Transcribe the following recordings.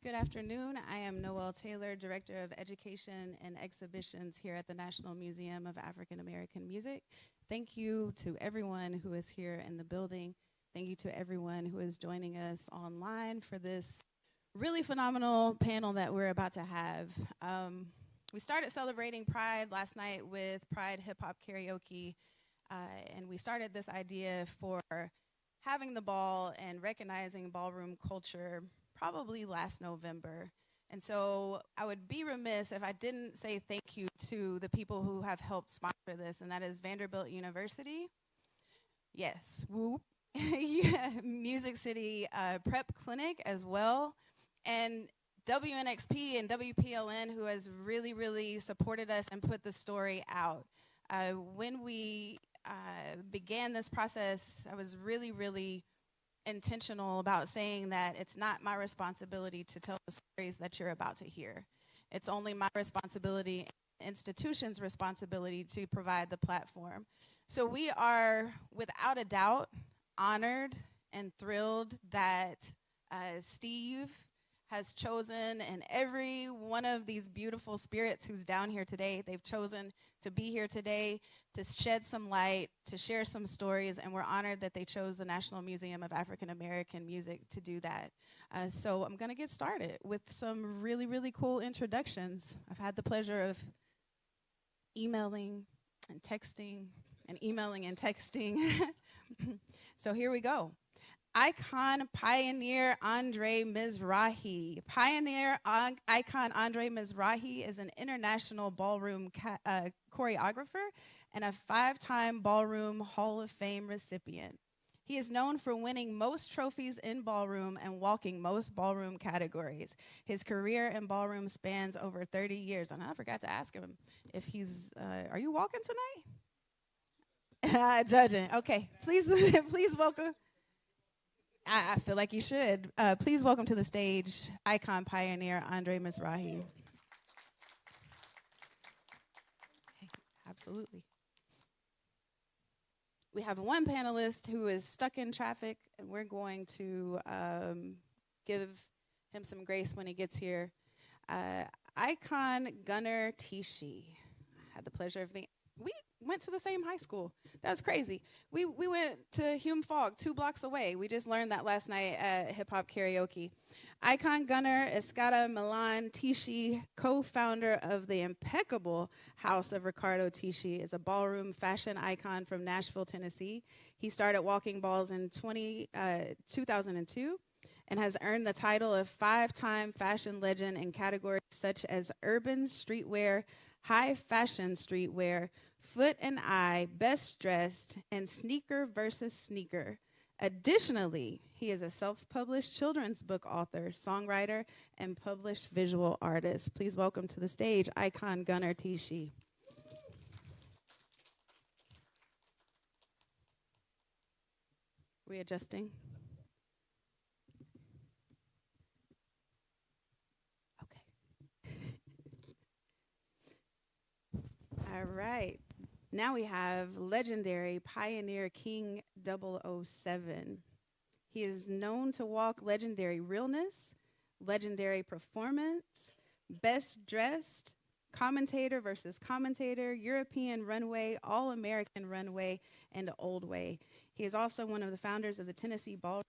Good afternoon. I am Noelle Taylor, Director of Education and Exhibitions here at the National Museum of African American Music. Thank you to everyone who is here in the building. Thank you to everyone who is joining us online for this really phenomenal panel that we're about to have. We started celebrating Pride last night with Pride Hip Hop Karaoke, and we started this idea for having the ball and recognizing ballroom culture probably last November. And so I would be remiss if I didn't say thank you to the people who have helped sponsor this, and that is Vanderbilt University. Yes, whoop. Yeah, Music City Prep Clinic as well. And WNXP and WPLN, who has really, really supported us and put the story out. When we began this process, I was really, really intentional about saying that it's not my responsibility to tell the stories that you're about to hear. It's only my responsibility and institution's responsibility to provide the platform. So we are, without a doubt, honored and thrilled that Steve has chosen, and every one of these beautiful spirits who's down here today, they've chosen to be here today to shed some light, to share some stories, and we're honored that they chose the National Museum of African American Music to do that. So I'm gonna get started with some really, really cool introductions. I've had the pleasure of emailing and texting and emailing and texting. So here we go. Icon Pioneer Andre Mizrahi. Pioneer icon Andre Mizrahi is an international ballroom choreographer and a 5-time Ballroom Hall of Fame recipient. He is known for winning most trophies in ballroom and walking most ballroom categories. His career in ballroom spans over 30 years. And I forgot to ask him if he's, are you walking tonight? Judging. Okay, please, please welcome. I feel like you should. Please welcome to the stage icon pioneer Andre Mizrahi. Hey, absolutely. We have one panelist who is stuck in traffic, and we're going to give him some grace when he gets here. Icon Gunnar Tishi. I had the pleasure of being. We went to the same high school. That's crazy. We went to Hume Fogg, 2 blocks away. We just learned that last night at Hip Hop Karaoke. Icon Gunnar Escada Milan Tishi, co-founder of the impeccable House of Ricardo Tishi, is a ballroom fashion icon from Nashville, Tennessee. He started walking balls in 2002 and has earned the title of 5-time fashion legend in categories such as urban streetwear, high fashion streetwear, foot and eye, best dressed, and sneaker versus sneaker. Additionally, he is a self-published children's book author, songwriter, and published visual artist. Please welcome to the stage, icon Gunnar Tishi. Readjusting. All right. Now we have legendary Pioneer King 007. He is known to walk legendary realness, legendary performance, best dressed, commentator versus commentator, European runway, all-American runway, and old way. He is also one of the founders of the Tennessee Ballroom.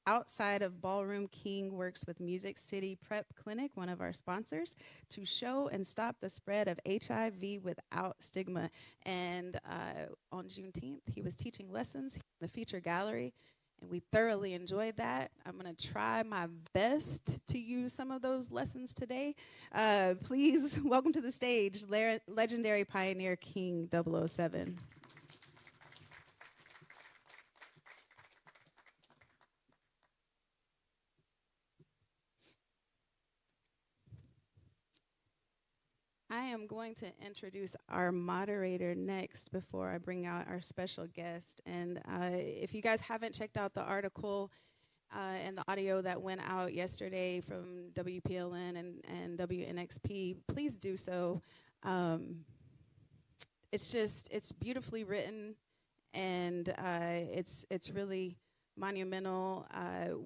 Outside of Ballroom King works with Music City Prep Clinic, one of our sponsors, to show and stop the spread of HIV without stigma. And on Juneteenth, he was teaching lessons in the feature gallery, and we thoroughly enjoyed that. I'm going to try my best to use some of those lessons today. Please welcome to the stage, legendary Pioneer King 007. I am going to introduce our moderator next before I bring out our special guest. And if you guys haven't checked out the article and the audio that went out yesterday from WPLN and WNXP, please do so. It's beautifully written, and it's really monumental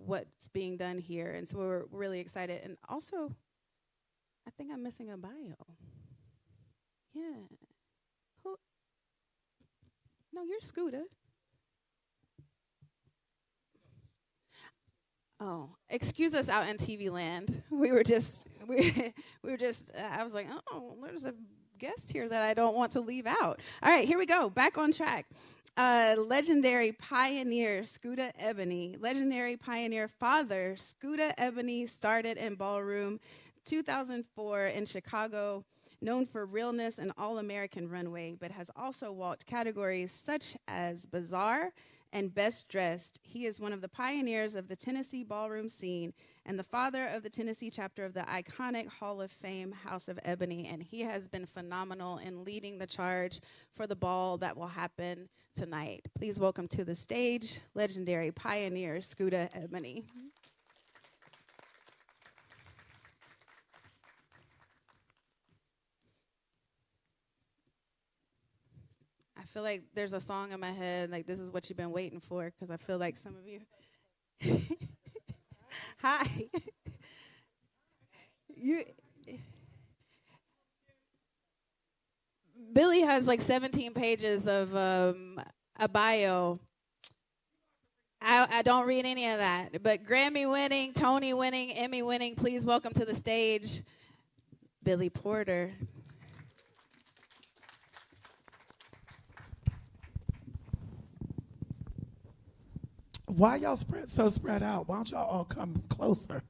what's being done here. And so we're really excited. And also, I think I'm missing a bio. Yeah. Who? No, you're Scooter. Oh, excuse us out in TV land. We were just, I was like, oh, there's a guest here that I don't want to leave out. All right, here we go. Back on track. Legendary pioneer Scooter Ebony, legendary pioneer father Scooter Ebony started in ballroom 2004 in Chicago, known for realness and all-American runway, but has also walked categories such as Bazaar and Best Dressed. He is one of the pioneers of the Tennessee ballroom scene and the father of the Tennessee chapter of the iconic Hall of Fame House of Ebony, and he has been phenomenal in leading the charge for the ball that will happen tonight. Please welcome to the stage legendary pioneer Scooter Ebony. I feel like there's a song in my head, like this is what you've been waiting for, because I feel like some of you. Hi. Billy has like 17 pages of a bio. I don't read any of that, but Grammy winning, Tony winning, Emmy winning, please welcome to the stage, Billy Porter. Why y'all spread out? Why don't y'all all come closer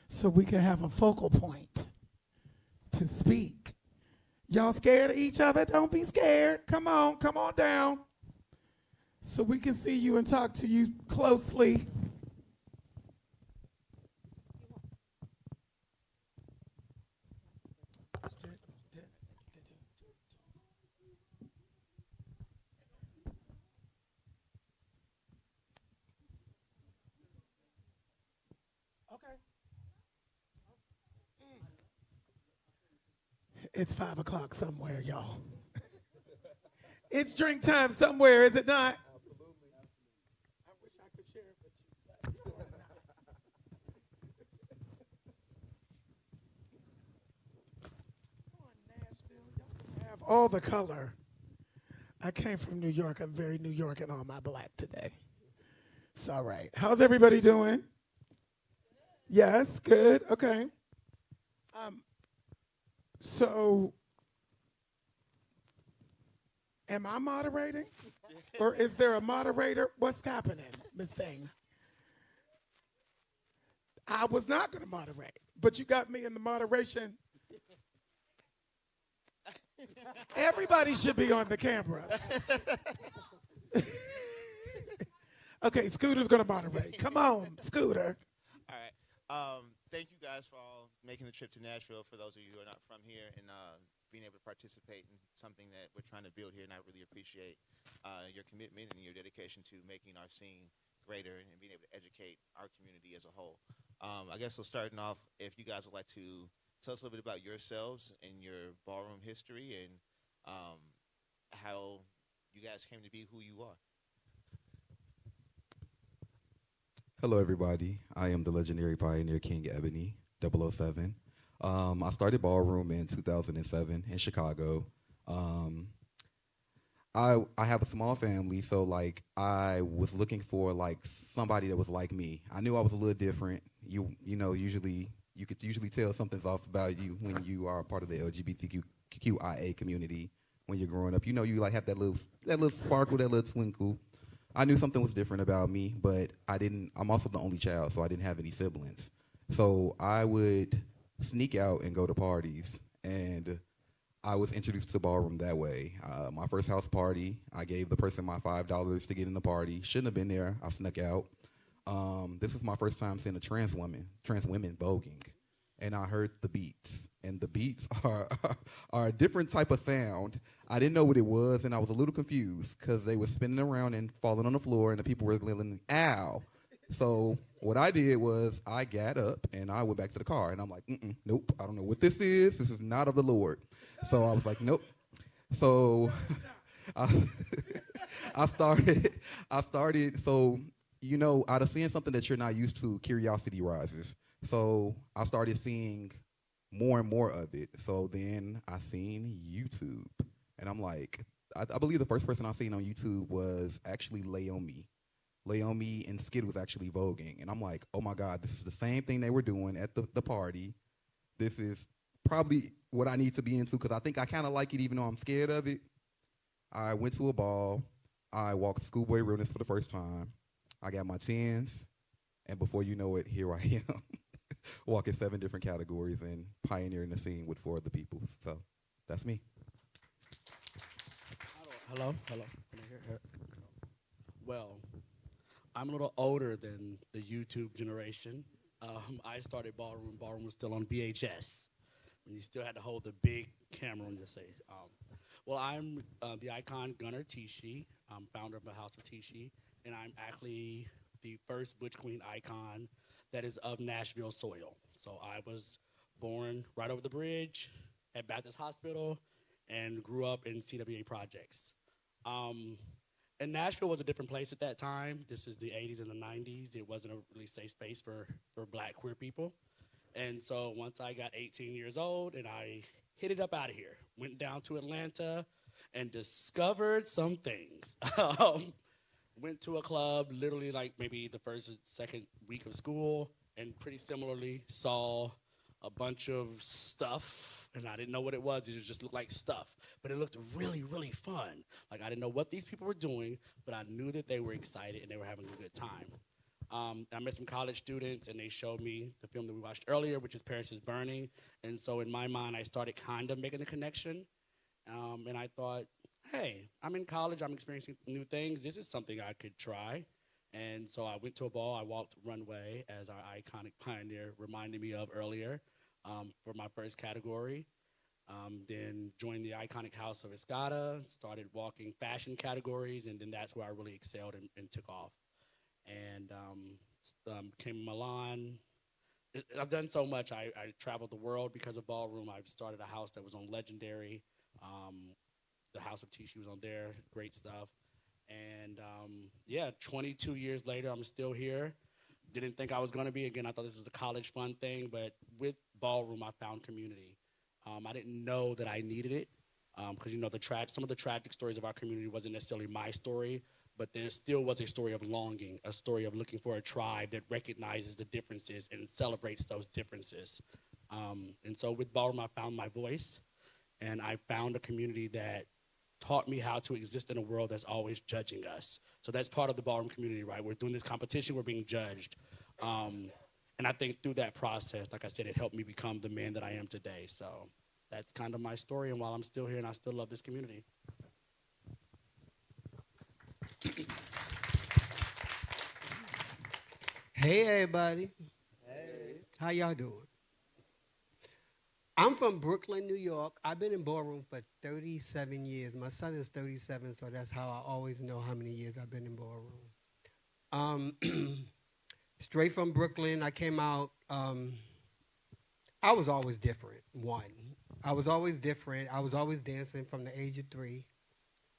so we can have a focal point to speak? Y'all scared of each other? Don't be scared. Come on down so we can see you and talk to you closely. It's 5 o'clock somewhere, y'all. It's drink time somewhere, is it not? Absolutely. I wish I could share it with you. Come on, Nashville. Y'all have all the color. I came from New York. I'm very New York and all my black today. It's all right. How's everybody doing? Yes, good. Okay. So, am I moderating? Or is there a moderator? What's happening, Miss Thing? I was not going to moderate, but you got me in the moderation. Everybody should be on the camera. Okay, Scooter's going to moderate. Come on, Scooter. All right. Thank you guys for all making the trip to Nashville, for those of you who are not from here, and being able to participate in something that we're trying to build here. And I really appreciate your commitment and your dedication to making our scene greater and being able to educate our community as a whole. I guess so starting off, if you guys would like to tell us a little bit about yourselves and your ballroom history and how you guys came to be who you are. Hello, everybody. I am the legendary pioneer King Ebony, 007. I started ballroom in 2007 in Chicago. I have a small family, so like I was looking for like somebody that was like me. I knew I was a little different. You know, usually you could tell something's off about you when you are a part of the LGBTQIA community. When you're growing up, you know, you like have that little sparkle, that little twinkle. I knew something was different about me, but I'm also the only child, so I didn't have any siblings. So I would sneak out and go to parties, and I was introduced to ballroom that way. My first house party, I gave the person my $5 to get in the party. Shouldn't have been there. I snuck out. This was my first time seeing trans women voguing, and I heard the beats. And the beats are a different type of sound. I didn't know what it was, and I was a little confused because they were spinning around and falling on the floor, and the people were yelling, "Ow!" So what I did was I got up, and I went back to the car, and I'm like, nope, I don't know what this is. This is not of the Lord. So I was like, nope. So I started, so you know, out of seeing something that you're not used to, curiosity rises. So I started seeing more and more of it. So then I seen YouTube, and I'm like, I believe the first person I seen on YouTube was actually Laomi. Laomi and Skid was actually voguing, and I'm like, oh my God, this is the same thing they were doing at the party. This is probably what I need to be into because I think I kind of like it, even though I'm scared of it. I went to a ball. I walked Schoolboy Realness for the first time. I got my tens, and before you know it, here I am, walking 7 different categories and pioneering the scene with 4 other people. So that's me. Hello. Can I hear? Well, I'm a little older than the YouTube generation. I started ballroom. Ballroom was still on VHS, and you still had to hold the big camera on your face. Well, I'm the icon Gunnar Tishi. I'm founder of the House of Tishi, and I'm actually the first Butch Queen icon that is of Nashville soil. So I was born right over the bridge at Baptist Hospital and grew up in CWA projects. And Nashville was a different place at that time. This is the 80s and the 90s. It wasn't a really safe space for black queer people. And so once I got 18 years old and I hit it up out of here, went down to Atlanta and discovered some things. Went to a club literally like maybe the first or second week of school and pretty similarly saw a bunch of stuff. And I didn't know what it was. It just looked like stuff. But it looked really, really fun. Like, I didn't know what these people were doing, but I knew that they were excited and they were having a good time. I met some college students, and they showed me the film that we watched earlier, which is Paris is Burning. And so in my mind, I started kind of making a connection. And I thought, hey, I'm in college. I'm experiencing new things. This is something I could try. And so I went to a ball. I walked runway, as our iconic pioneer reminded me of earlier. For my first category, then joined the iconic House of Escada, started walking fashion categories, and then that's where I really excelled and took off. And came to Milan. I've done so much. I traveled the world because of ballroom. I've started a house that was on Legendary. The House of Tishi was on there, great stuff. And yeah, 22 years later, I'm still here. Didn't think I was going to be. Again, I thought this was a college fun thing, but with ballroom, I found community. I didn't know that I needed it because, you know, some of the tragic stories of our community wasn't necessarily my story, but there still was a story of longing, a story of looking for a tribe that recognizes the differences and celebrates those differences. And so with ballroom, I found my voice, and I found a community that taught me how to exist in a world that's always judging us. So that's part of the ballroom community, right? We're doing this competition, we're being judged. And I think through that process, like I said, it helped me become the man that I am today. So that's kind of my story, and while I'm still here and I still love this community. Hey, everybody. Hey. How y'all doing? I'm from Brooklyn, New York. I've been in ballroom for 37 years. My son is 37, so that's how I always know how many years I've been in ballroom. Straight from Brooklyn, I came out. I was always different, one. I was always different. I was always dancing from the age of 3.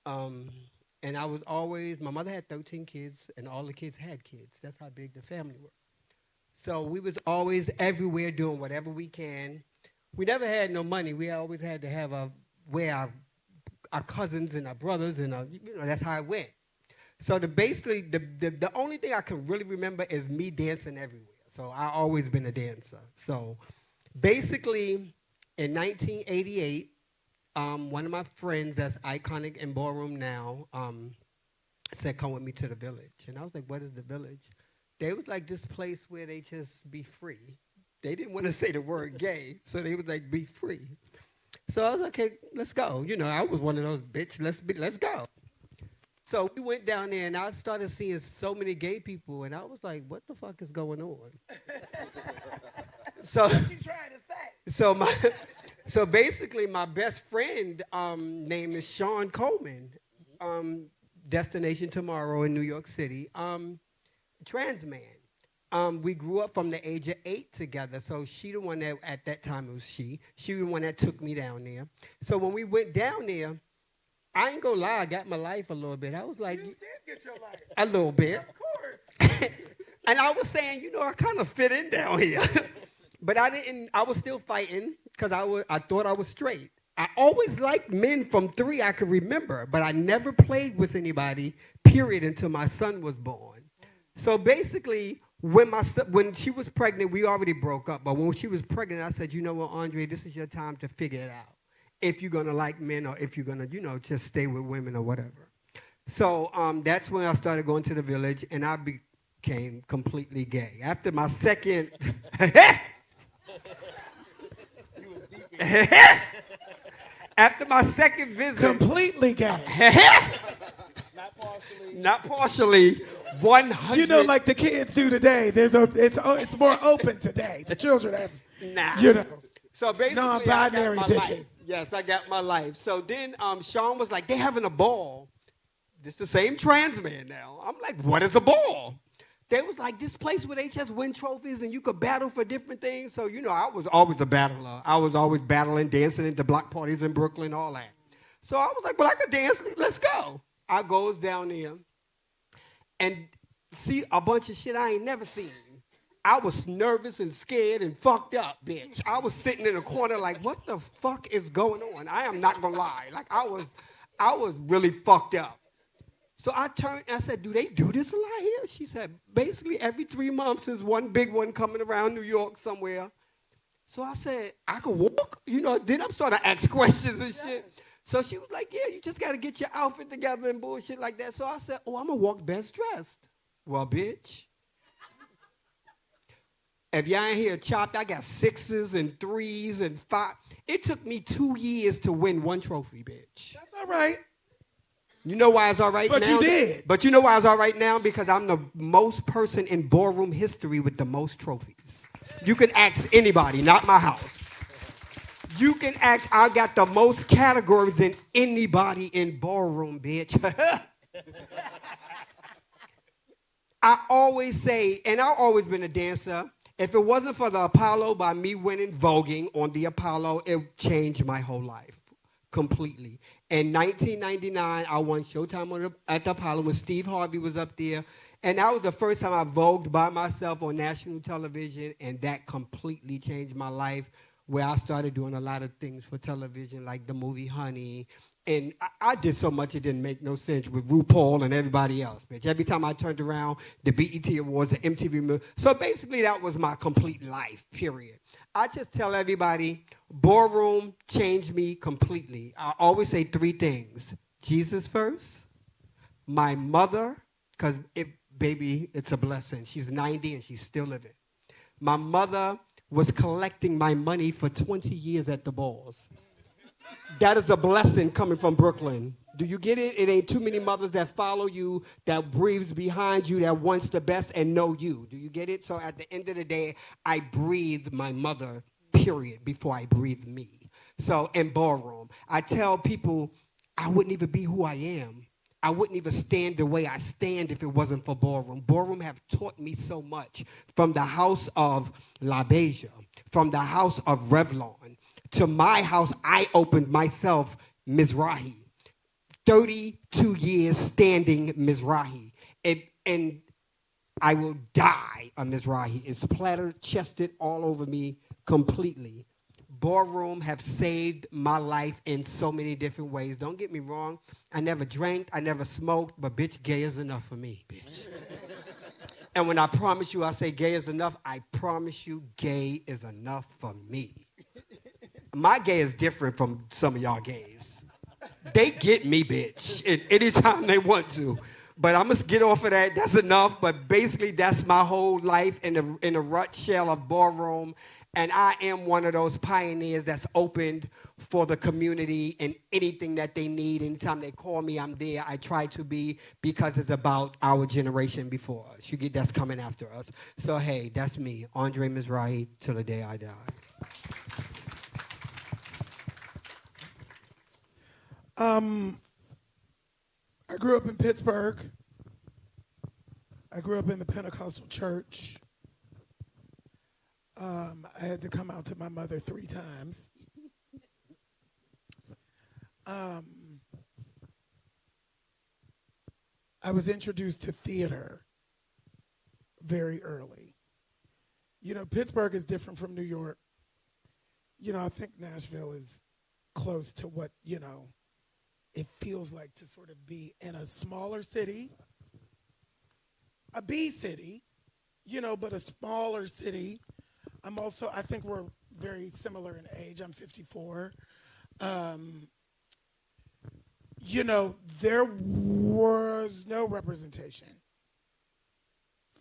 And I was always, my mother had 13 kids, and all the kids had kids. That's how big the family were. So we was always everywhere doing whatever we can. We never had no money. We always had to have where our cousins and our brothers, and that's how it went. So basically, the only thing I can really remember is me dancing everywhere. So I always been a dancer. So basically, in 1988, one of my friends that's iconic in ballroom now said, come with me to the village. And I was like, what is the village? They was like this place where they just be free. They didn't want to say the word gay, so they was like, be free. So I was like, okay, let's go. You know, I was one of those, bitch, let's go. So we went down there, and I started seeing so many gay people, and I was like, what the fuck is going on? So what you trying to say? So basically, my best friend name is Sean Coleman, Destination Tomorrow in New York City, trans man. We grew up from the age of 8 together, so she the one that, at that time it was she the one that took me down there. So when we went down there, I ain't gonna lie, I got my life a little bit. I was like, you did get your life. A little bit. Of course. And I was saying, you know, I kind of fit in down here. But I didn't, I was still fighting because I thought I was straight. I always liked men from 3 I could remember, but I never played with anybody, period, until my son was born. So basically, when she was pregnant, we already broke up. But when she was pregnant, I said, you know what, Andre, this is your time to figure it out. If you're going to like men or if you're going to, you know, just stay with women or whatever. So that's when I started going to the village, and I became completely gay. After my second... After my second visit... Completely gay. Not partially. 100. You know, like the kids do today. It's more open today. The children have, you know. So basically, non-binary bitches. Yes, I got my life. So then Sean was like, they having a ball. This the same trans man now. I'm like, what is a ball? They was like, this place where they just win trophies and you could battle for different things. So, you know, I was always a battler. I was always battling, dancing at the block parties in Brooklyn, all that. So I was like, well, I could dance. Let's go. I goes down there and see a bunch of shit I ain't never seen. I was nervous and scared and fucked up, bitch. I was sitting in a corner like, what the fuck is going on? I am not gonna lie. Like, I was really fucked up. So I turned and I said, do they do this a lot here? She said, basically every 3 months there's one big one coming around New York somewhere. So I said, I could walk? You know, then I'm starting to ask questions and shit. So she was like, yeah, you just got to get your outfit together and bullshit like that. So I said, oh, I'm going to walk best dressed. Well, bitch. If y'all ain't here chopped, I got 6s and 3s and 5. It took me 2 years to win 1 trophy, bitch. That's all right. You know why it's all right now? But you did. But you know why it's all right now? Because I'm the most person in ballroom history with the most trophies. You can ask anybody, not my house. You can ask, I got the most categories than anybody in ballroom, bitch. I always say, and I've always been a dancer, if it wasn't for the Apollo, by me winning voguing on the Apollo, it changed my whole life completely. In 1999, I won Showtime at the Apollo when Steve Harvey was up there. And that was the first time I vogued by myself on national television, and that completely changed my life, where I started doing a lot of things for television, like the movie Honey. And I did so much it didn't make no sense with RuPaul and everybody else, bitch. Every time I turned around, the BET Awards, the MTV. So basically, that was my complete life, period. I just tell everybody, ballroom changed me completely. I always say 3 things. Jesus first, my mother, because baby, it's a blessing. She's 90 and she's still living. My mother was collecting my money for 20 years at the balls. That is a blessing coming from Brooklyn. Do you get it? It ain't too many mothers that follow you, that breathes behind you, that wants the best and know you. Do you get it? So at the end of the day, I breathe my mother, period, before I breathe me. So in ballroom, I tell people I wouldn't even be who I am. I wouldn't even stand the way I stand if it wasn't for ballroom. Ballroom have taught me so much. From the house of La Beja, from the house of Revlon, to my house, I opened myself, Mizrahi. 32 years standing Mizrahi. And I will die a Mizrahi. It's splattered-chested all over me completely. Ballroom have saved my life in so many different ways. Don't get me wrong. I never drank. I never smoked. But, bitch, gay is enough for me, bitch. And when I promise you I say gay is enough, I promise you gay is enough for me. My gay is different from some of y'all gays. They get me, bitch, anytime they want to. But I'm going to get off of that. That's enough. But basically, that's my whole life in the rut shell of ballroom. And I am one of those pioneers that's opened for the community and anything that they need. Anytime they call me, I'm there. I try to be, because it's about our generation before us. You get that's coming after us. So, hey, that's me, Andre Mizrahi, till the day I die. I grew up in Pittsburgh. I grew up in the Pentecostal church. I had to come out to my mother 3 times. I was introduced to theater very early. You know, Pittsburgh is different from New York. You know, I think Nashville is close to what, you know, it feels like to sort of be in a smaller city, a B city, you know, but a smaller city. I think we're very similar in age. I'm 54. You know, there was no representation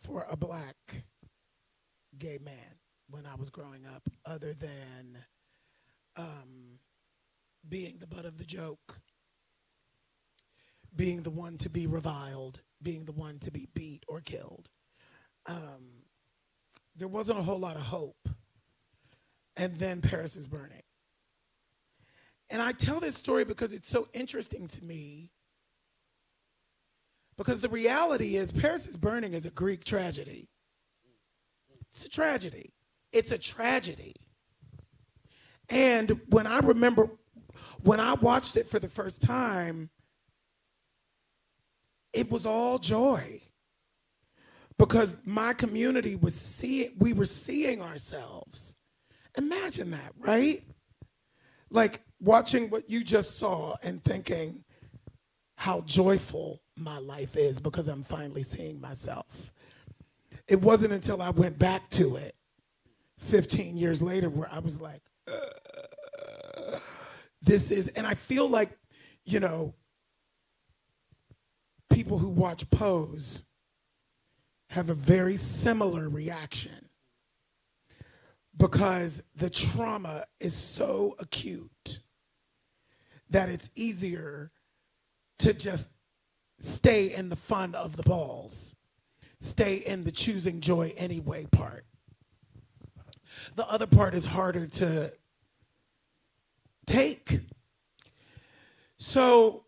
for a black gay man when I was growing up, other than being the butt of the joke, being the one to be reviled, being the one to be beat or killed. There wasn't a whole lot of hope. And then Paris is Burning. And I tell this story because it's so interesting to me, because the reality is Paris is Burning is a Greek tragedy. It's a tragedy. It's a tragedy. And when I remember, when I watched it for the first time, it was all joy. Because my community was we were seeing ourselves. Imagine that, right? Like watching what you just saw and thinking how joyful my life is because I'm finally seeing myself. It wasn't until I went back to it 15 years later where I was like, this is, and I feel like, you know, people who watch Pose have a very similar reaction because the trauma is so acute that it's easier to just stay in the fun of the balls, stay in the choosing joy anyway part. The other part is harder to take. So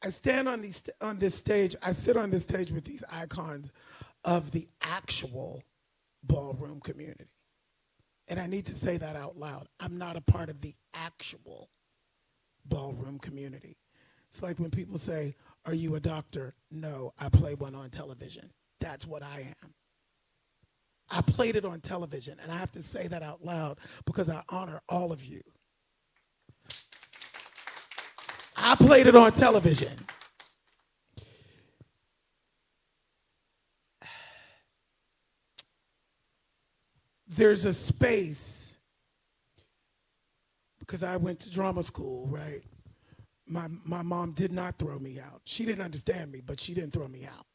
I stand on this stage, I sit on this stage with these icons of the actual ballroom community. And I need to say that out loud. I'm not a part of the actual ballroom community. It's like when people say, are you a doctor? No, I play one on television. That's what I am. I played it on television, and I have to say that out loud because I honor all of you. I played it on television. There's a space, because I went to drama school, right? My mom did not throw me out. She didn't understand me, but she didn't throw me out.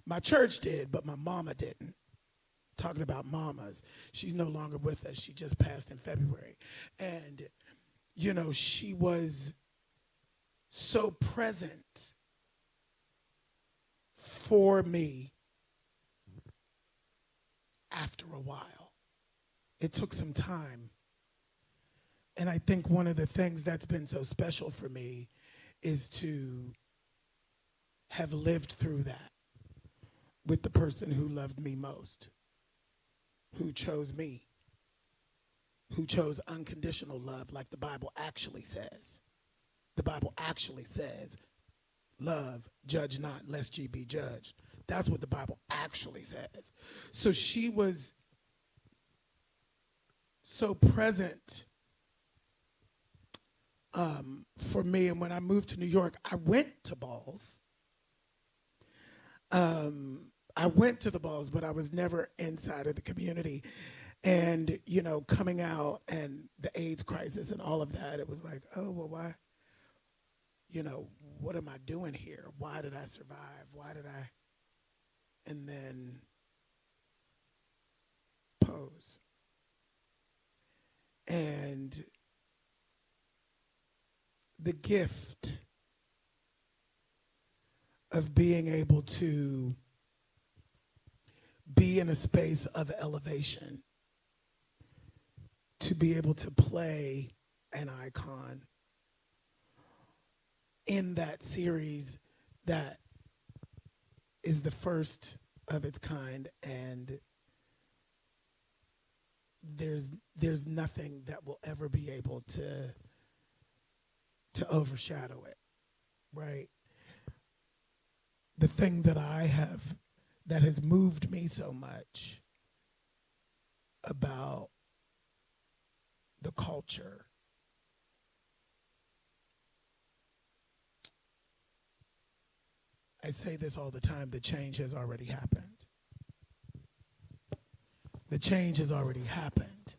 My church did, but my mama didn't. Talking about mamas. She's no longer with us. She just passed in February. And, you know, she was so present for me after a while. It took some time. And I think one of the things that's been so special for me is to have lived through that with the person who loved me most, who chose me, who chose unconditional love like the Bible actually says. The Bible actually says, love, judge not, lest ye be judged. That's what the Bible actually says. So she was so present for me. And when I moved to New York, I went to balls. I went to the balls, but I was never inside of the community. And, you know, coming out and the AIDS crisis and all of that, it was like, oh, well, why? You know, what am I doing here? Why did I survive? Why did I? And then Pose. And the gift of being able to be in a space of elevation, to be able to play an icon in that series that is the first of its kind, and there's nothing that will ever be able to overshadow it, right? the thing that that has moved me so much about the culture I say this all the time, the change has already happened. The change has already happened.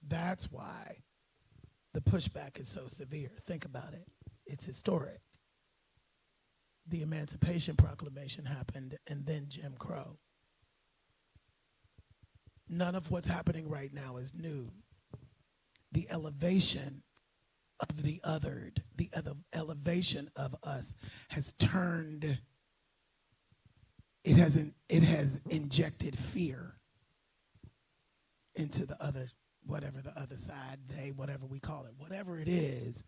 That's why the pushback is so severe. Think about it. It's historic. The Emancipation Proclamation happened, and then Jim Crow. None of what's happening right now is new. The elevation of the othered, the elevation of us has turned, it has injected fear into the other, whatever the other side, they, whatever we call it, whatever it is,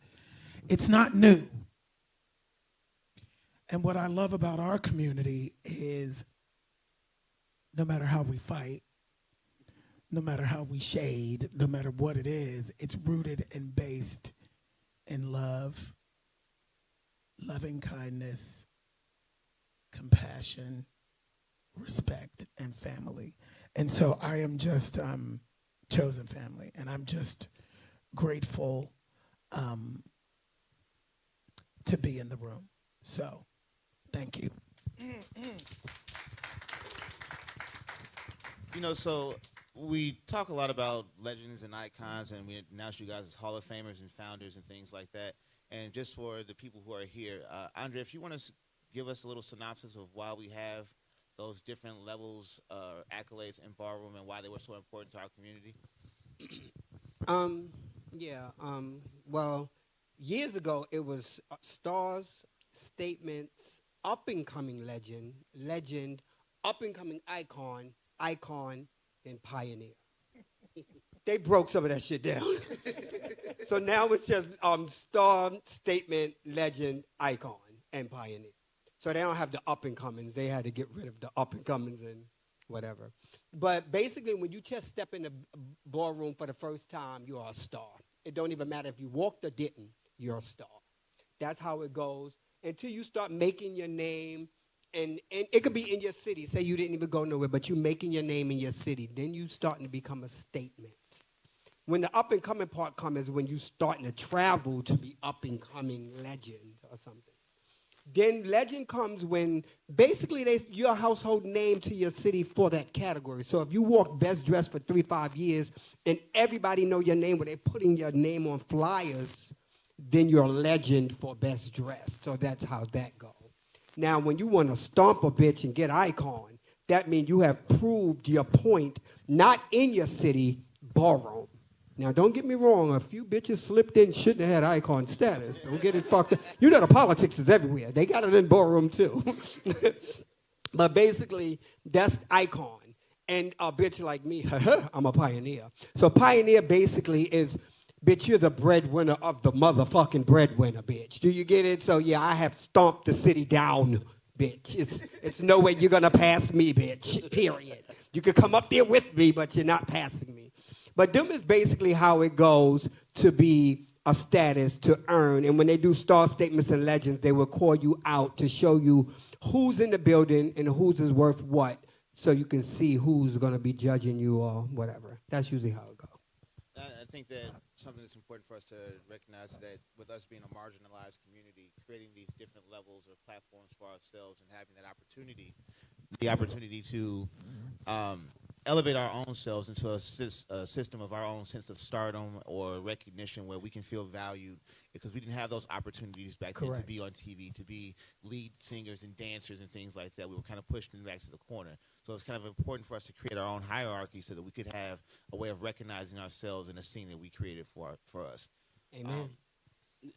it's not new. And what I love about our community is no matter how we fight, no matter how we shade, no matter what it is, it's rooted and based in love, loving kindness, compassion, respect, and family. And so I am just chosen family, and I'm just grateful to be in the room. So thank you. You know, so we talk a lot about legends and icons, and we announce you guys as Hall of Famers and founders and things like that. And just for the people who are here, Andre, if you want to give us a little synopsis of why we have those different levels, accolades in Ballroom, and why they were so important to our community. Well, years ago, it was stars, statements, up-and-coming legend, up-and-coming icon, and pioneer. They broke some of that shit down. So now it's just star, statement, legend, icon, and pioneer. So they don't have the up-and-comings. They had to get rid of the up-and-comings and whatever. But basically, when you just step in the ballroom for the first time, you are a star. It don't even matter if you walked or didn't, you're a star. That's how it goes until you start making your name. And it could be in your city. Say you didn't even go nowhere, but you're making your name in your city. Then you starting to become a statement. When the up-and-coming part comes is when you starting to travel to be up-and-coming legend or something. Then legend comes when basically you're a household name to your city for that category. So if you walk best dressed for 3-5 years and everybody know your name when they're putting your name on flyers, then you're a legend for best dressed. So that's how that goes. Now, when you want to stomp a bitch and get icon, that means you have proved your point, not in your city, ballroom. Now, don't get me wrong. A few bitches slipped in, shouldn't have had icon status. Don't get it fucked up. You know the politics is everywhere. They got it in ballroom, too. But basically, that's icon. And a bitch like me, I'm a pioneer. So pioneer basically is, bitch, you're the breadwinner of the motherfucking breadwinner, bitch. Do you get it? So, yeah, I have stomped the city down, bitch. It's no way you're going to pass me, bitch, period. You could come up there with me, but you're not passing me. But them is basically how it goes to be a status to earn. And when they do star statements and legends, they will call you out to show you who's in the building and who's is worth what, so you can see who's going to be judging you or whatever. That's usually how it goes. I think that something that's important for us to recognize is that with us being a marginalized community, creating these different levels or platforms for ourselves and having that opportunity to elevate our own selves into a system of our own sense of stardom or recognition where we can feel valued, because we didn't have those opportunities back then to be on TV, to be lead singers and dancers and things like that. We were kind of pushed back to the corner. So it's kind of important for us to create our own hierarchy so that we could have a way of recognizing ourselves in a scene that we created for us. Amen.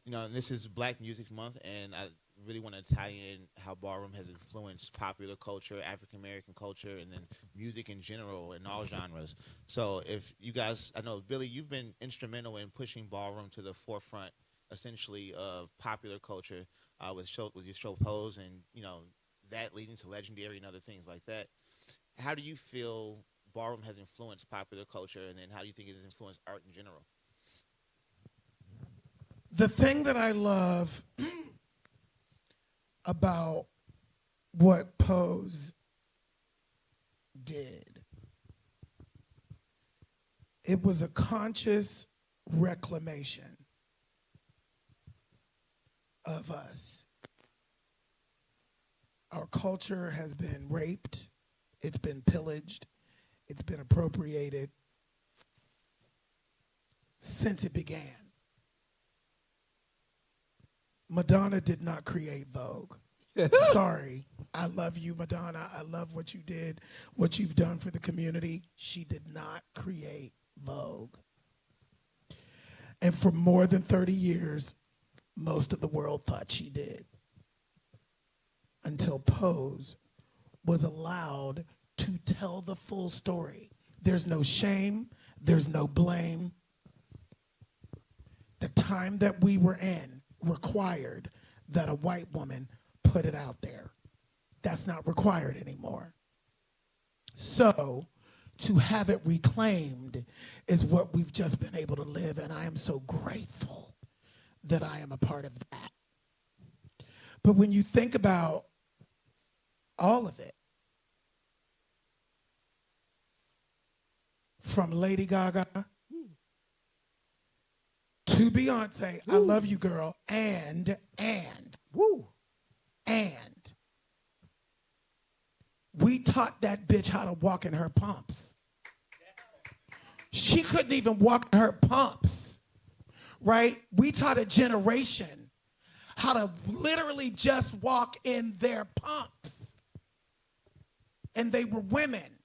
You know, and this is Black Music Month, and I really want to tie in how ballroom has influenced popular culture, African American culture, and then music in general in all genres. So if you guys, I know, Billy, you've been instrumental in pushing ballroom to the forefront, essentially, of popular culture with your show Pose, and, you know, that leading to Legendary and other things like that. How do you feel ballroom has influenced popular culture, and then how do you think it has influenced art in general? The thing that I love about what Pose did. It was a conscious reclamation of us. Our culture has been raped, it's been pillaged, it's been appropriated since it began. Madonna did not create Vogue. Sorry. I love you, Madonna. I love what you did, what you've done for the community. She did not create Vogue. And for more than 30 years, most of the world thought she did. Until Pose was allowed to tell the full story. There's no shame, there's no blame. The time that we were in required that a white woman put it out there. That's not required anymore. So to have it reclaimed is what we've just been able to live, and I am so grateful that I am a part of that. But when you think about all of it, from Lady Gaga to Beyonce, I love you, girl, and we taught that bitch how to walk in her pumps. She couldn't even walk in her pumps, right? We taught a generation how to literally just walk in their pumps. And they were women.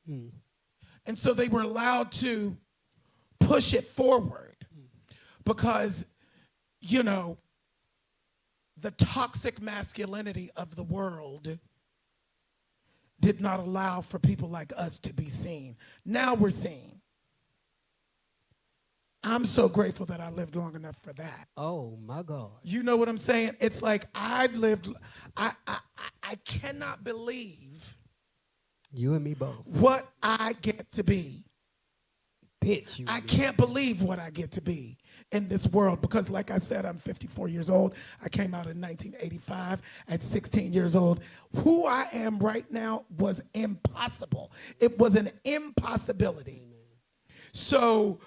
And so they were allowed to push it forward because, you know, the toxic masculinity of the world did not allow for people like us to be seen. Now we're seen. I'm so grateful that I lived long enough for that. Oh my God. You know what I'm saying? It's like I've lived, I cannot believe You and me both. what I get to be. Bitch, you. I can't believe what I get to be in this world because, like I said, I'm 54 years old. I came out in 1985 at 16 years old. Who I am right now was impossible. It was an impossibility. So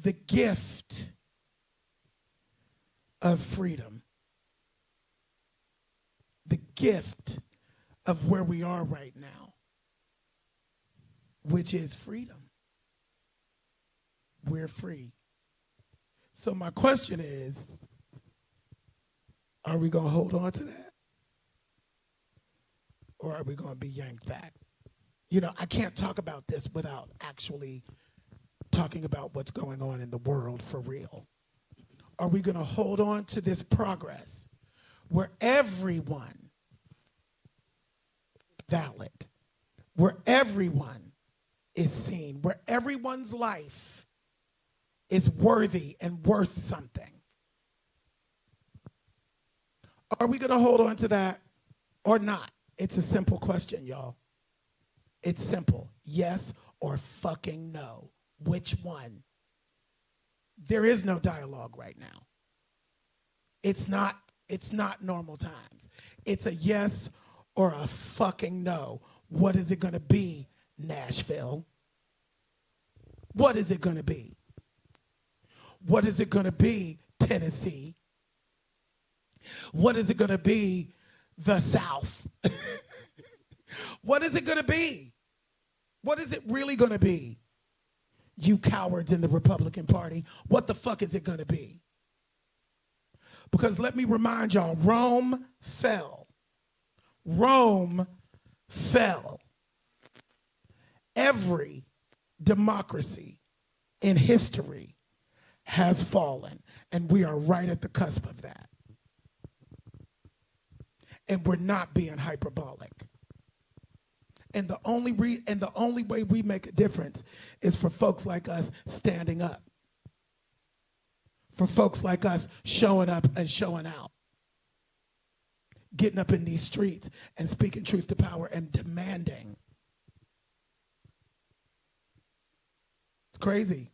the gift of freedom, the gift of where we are right now, which is freedom. We're free. So my question is, are we going to hold on to that? Or are we going to be yanked back? You know, I can't talk about this without actually talking about what's going on in the world for real. Are we going to hold on to this progress where everyone valid, where everyone is seen, where everyone's life is worthy and worth something? Are we going to hold on to that or not? It's a simple question, y'all. It's simple. Yes or fucking no. Which one? There is no dialogue right now. It's not normal times. It's a yes or a fucking no. What is it going to be, Nashville? What is it going to be? What is it going to be, Tennessee? What is it going to be, the South? What is it going to be? What is it really going to be? You cowards in the Republican Party, what the fuck is it going to be? Because let me remind y'all, Rome fell. Rome fell. Every democracy in history has fallen, and we are right at the cusp of that. And we're not being hyperbolic. And the only way we make a difference is for folks like us standing up. For folks like us showing up and showing out. Getting up in these streets and speaking truth to power and demanding. It's crazy.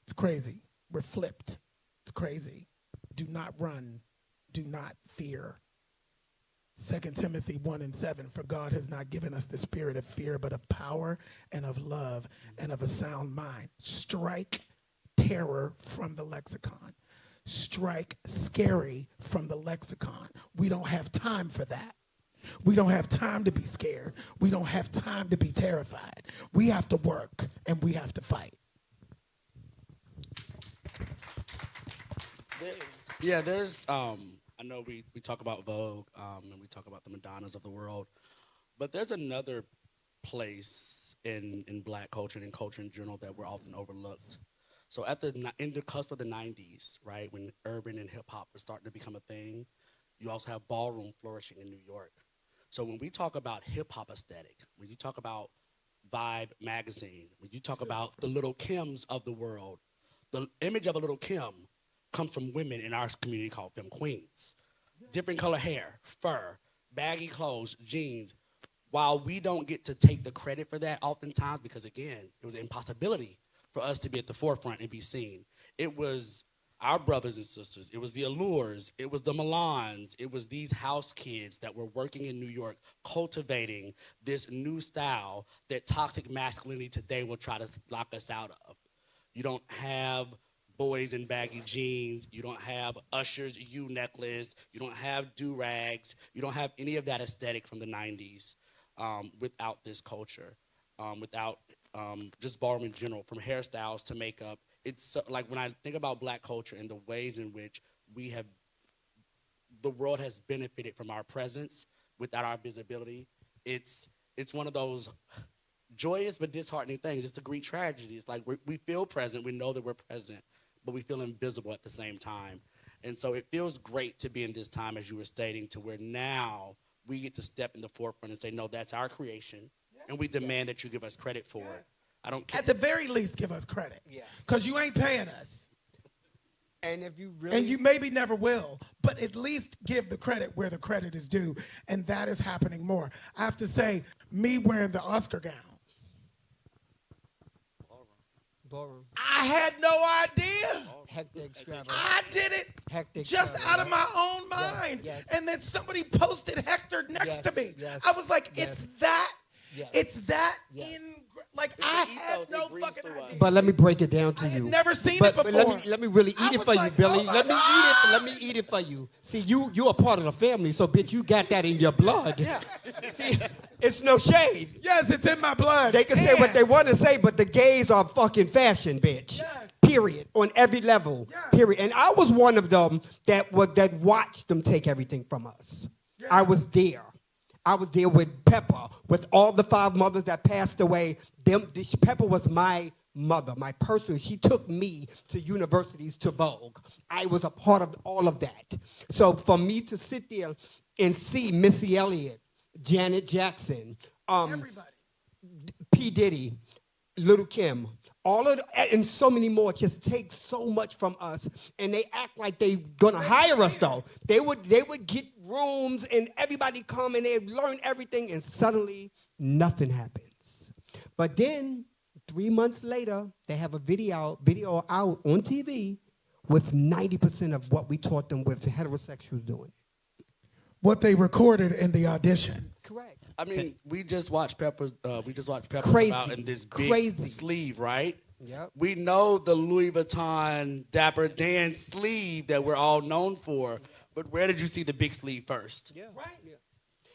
It's crazy. We're flipped. It's crazy. Do not run. Do not fear. 2 Timothy 1:7, for God has not given us the spirit of fear, but of power and of love and of a sound mind. Strike terror from the lexicon. Strike scary from the lexicon. We don't have time for that. We don't have time to be scared. We don't have time to be terrified. We have to work and we have to fight. There's I know we talk about Vogue and we talk about the Madonnas of the world, but there's another place in black culture and in culture in general that we're often overlooked. So in the cusp of the 90s, right, when urban and hip hop was starting to become a thing, you also have ballroom flourishing in New York. So when we talk about hip hop aesthetic, when you talk about Vibe magazine, when you talk about the Little Kims of the world, the image of a Little Kim comes from women in our community called femme queens. Different color hair, fur, baggy clothes, jeans. While we don't get to take the credit for that oftentimes, because again, it was an impossibility for us to be at the forefront and be seen. It was our brothers and sisters. It was the Allures. It was the Milans. It was these house kids that were working in New York, cultivating this new style that toxic masculinity today will try to lock us out of. You don't have boys in baggy jeans. You don't have Usher's U necklace. You don't have do-rags. You don't have any of that aesthetic from the 90s without this culture, without just ballroom in general, from hairstyles to makeup. It's like when I think about black culture and the ways in which the world has benefited from our presence without our visibility, it's one of those joyous but disheartening things. It's a Greek tragedy. It's like we feel present, we know that we're present, but we feel invisible at the same time. And so it feels great to be in this time, as you were stating, to where now we get to step in the forefront and say, no, that's our creation, and we demand that you give us credit for it. I don't care. At the very least, give us credit. Yeah. Because you ain't paying us. And if you really... And you maybe never will, but at least give the credit where the credit is due, and that is happening more. I have to say, me wearing the Oscar gown, Ballroom. I had no idea. Hectic extravagant. I did it Hectic just out of my own Yes, mind. yes. And then somebody posted Hector next Yes, to me. yes, I was like, yes. it's that. Yes. It's that Yes. like It's I the had ethos, no it breathes fucking through us. idea. But let me break it down to I had you. never seen but, it before. But let me really I eat it was for like, you, Billy. oh my Let me God. eat it. Let me eat it for you. See, you're a part of the family, so bitch, you got that in your blood. Yeah. See, it's no shade. Yes, it's in my blood. They can say what And- they want to say, but the gays are fucking fashion, bitch. Yes. Period. On every level. Yes. Period. And I was one of them that watched them take everything from us. Yes. I was there. I was there with Pepper, with all the 5 mothers that passed away. Pepper was my mother, my personal. She took me to universities, to Vogue. I was a part of all of that. So for me to sit there and see Missy Elliott, Janet Jackson, Everybody. P. Diddy, Little Kim, all of and so many more just take so much from us, and they act like they gonna hire us though. They would get rooms and everybody come and they learn everything, and suddenly nothing happens. But then 3 months later, they have a video out on TV with 90% of what we taught them with heterosexuals doing. What they recorded in the audition. Correct. I mean, we just watched Pepper Crazy. come out in this big Crazy. sleeve, right? Yep. We know the Louis Vuitton Dapper Dan sleeve that we're all known for, but where did you see the big sleeve first? Yeah. Right. Yeah.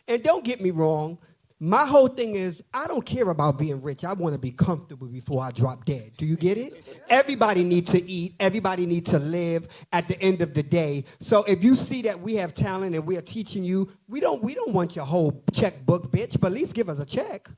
And don't get me wrong, my whole thing is I don't care about being rich. I want to be comfortable before I drop dead. Do you get it? Everybody needs to eat. Everybody needs to live at the end of the day. So if you see that we have talent and we are teaching you, we don't want your whole checkbook, bitch, but at least give us a check.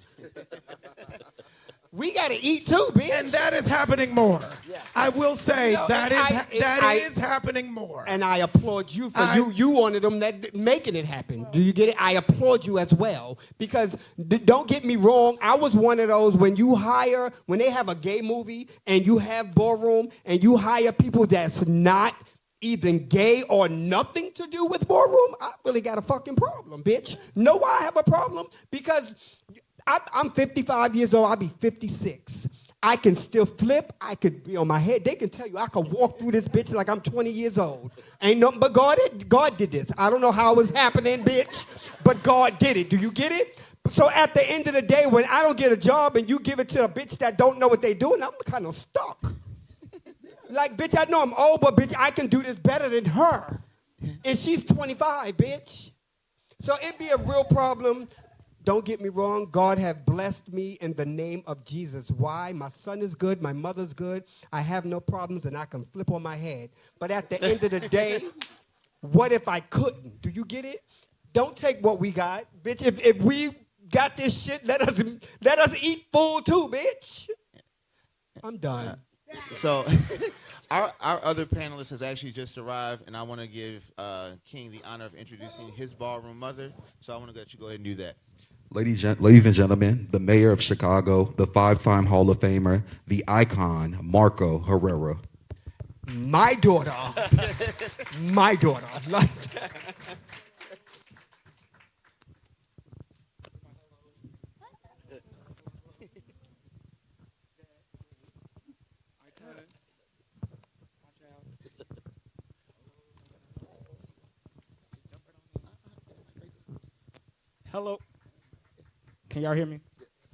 We got to eat too, bitch. And that is happening more. Yeah. I will say No, that and is happening more. And I applaud you for you one of them that making it happen. Do you get it? I applaud you as well. Because don't get me wrong, I was one of those when they have a gay movie and you have ballroom and you hire people that's not even gay or nothing to do with ballroom, I really got a fucking problem, bitch. Know why I have a problem? Because I'm 55 years old. I'll be 56. I can still flip. I could be on my head. They can tell you I could walk through this bitch like I'm 20 years old. Ain't nothing but God did this. I don't know how it was happening, bitch, but God did it. Do you get it? So at the end of the day, when I don't get a job and you give it to a bitch that don't know what they doing, I'm kind of stuck. Like, bitch, I know I'm old, but bitch, I can do this better than her. And she's 25, bitch. So it'd be a real problem. Don't get me wrong. God have blessed me in the name of Jesus. Why? My son is good. My mother's good. I have no problems, and I can flip on my head. But at the end of the day, what if I couldn't? Do you get it? Don't take what we got. Bitch, if we got this shit, let us eat full too, bitch. I'm done. So our other panelist has actually just arrived, and I want to give King the honor of introducing his ballroom mother. So I want to let you go ahead and do that. Ladies and gentlemen, the mayor of Chicago, the 5-time Hall of Famer, the icon, Marco Herrera. My daughter. My daughter. Hello. Can y'all hear me?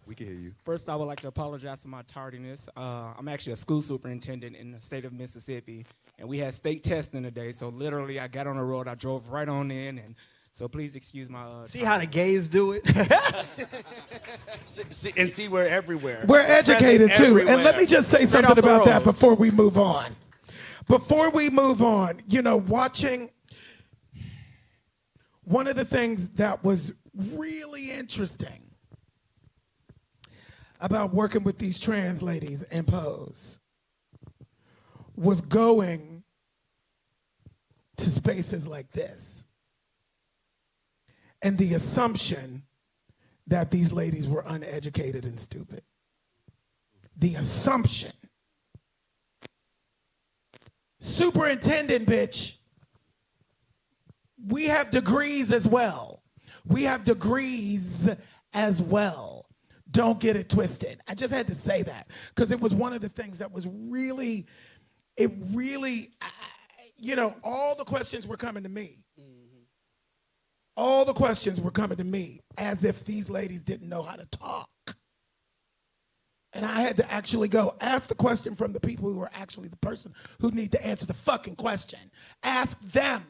We can hear you. First, I would like to apologize for my tardiness. I'm actually a school superintendent in the state of Mississippi, and we had state testing today, so literally I got on the road, I drove right on in, and so please excuse my See how the gays do it? see, we're everywhere. We're educated too. Everywhere. And let me just say Straight something off the about that road. before we move on. Before we move on, you know, watching, one of the things that was really interesting about working with these trans ladies in Pose was going to spaces like this and the assumption that these ladies were uneducated and stupid. The assumption. Superintendent, bitch, we have degrees as well. We have degrees as well. Don't get it twisted. I just had to say that because it was one of the things that was really, you know, all the questions were coming to me. All the questions were coming to me as if these ladies didn't know how to talk. And I had to actually go ask the question from the people who are actually the person who need to answer the fucking question. Ask them.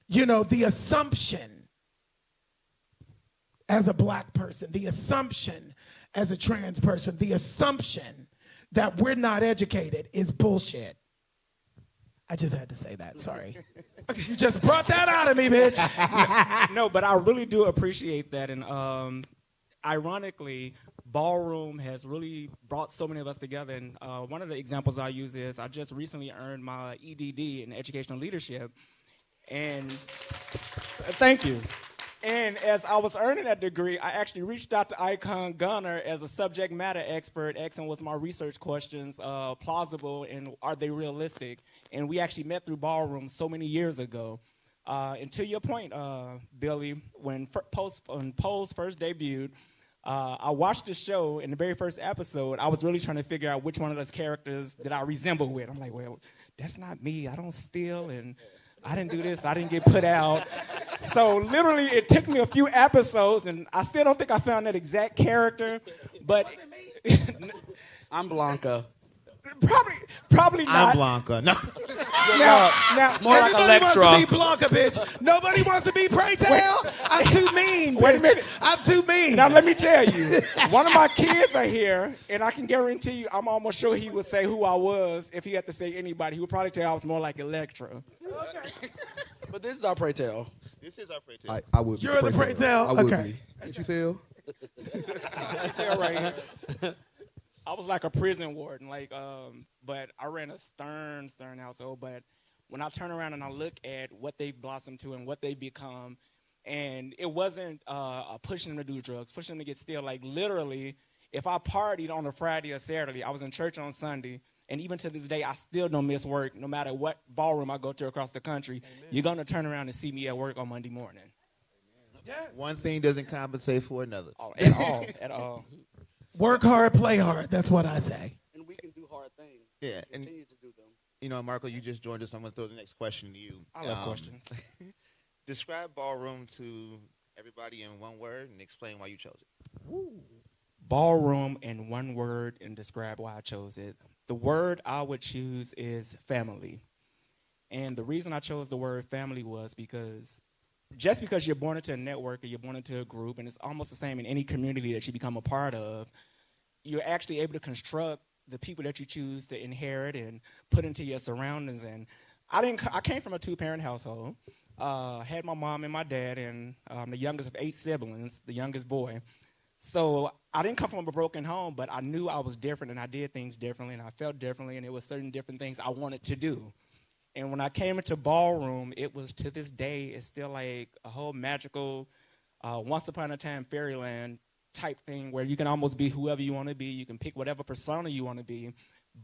You know, the assumption as a black person, the assumption as a trans person, the assumption that we're not educated is bullshit. I just had to say that, sorry. You just brought that out of me, bitch. No, but I really do appreciate that. And ironically, Ballroom has really brought so many of us together. And one of the examples I use is I just recently earned my EDD in educational leadership. And thank you. And as I was earning that degree, I actually reached out to Icon Gunner as a subject matter expert, asking was my research questions plausible and are they realistic? And we actually met through Ballroom so many years ago. And to your point, Billy, when Pose first debuted, I watched the show. In the very first episode, I was really trying to figure out which one of those characters that I resemble with. I'm like, well, that's not me. I don't steal, and I didn't do this. I didn't get put out. So literally, it took me a few episodes, and I still don't think I found that exact character. But I'm Blanca. Probably not. I'm Blanca. No. Now, More like Everybody wants Electra. to be Blanca, bitch. Nobody wants to be Pray Tell. I'm too mean, bitch. Wait a minute. I'm too mean. Now let me tell you, one of my kids are here, and I can guarantee you, I'm almost sure he would say who I was if he had to say anybody. He would probably tell I was more like Electra. But this is our pray tell. This is our Pray Tell. I would be. You're the Pray Tell? I would Okay. be. Can't you tell? Tell right here. I was like a prison warden, but I ran a stern household. But when I turn around and I look at what they've blossomed to and what they've become, and it wasn't pushing them to do drugs, pushing them to get still. Like literally, if I partied on a Friday or Saturday, I was in church on Sunday, and even to this day, I still don't miss work, no matter what ballroom I go to across the country. Amen. You're gonna turn around and see me at work on Monday morning. One thing doesn't compensate for another. Oh, at all. Work hard, play hard. That's what I say. And we can do hard things. Yeah, and Continue to do them. you know, Marco, you just joined us. I'm going to throw the next question to you. I love questions. Describe ballroom to everybody in one word and explain why you chose it. Ballroom in one word and describe why I chose it. The word I would choose is family. And the reason I chose the word family was because just because you're born into a network or you're born into a group, and it's almost the same in any community that you become a part of, you're actually able to construct the people that you choose to inherit and put into your surroundings. And I came from a two-parent household. Had my mom and my dad, and the youngest of 8 siblings, the youngest boy. So I didn't come from a broken home, but I knew I was different, and I did things differently, and I felt differently, and there were certain different things I wanted to do. And when I came into ballroom, it was, to this day, it's still like a whole magical, once upon a time fairyland type thing where you can almost be whoever you want to be. You can pick whatever persona you want to be.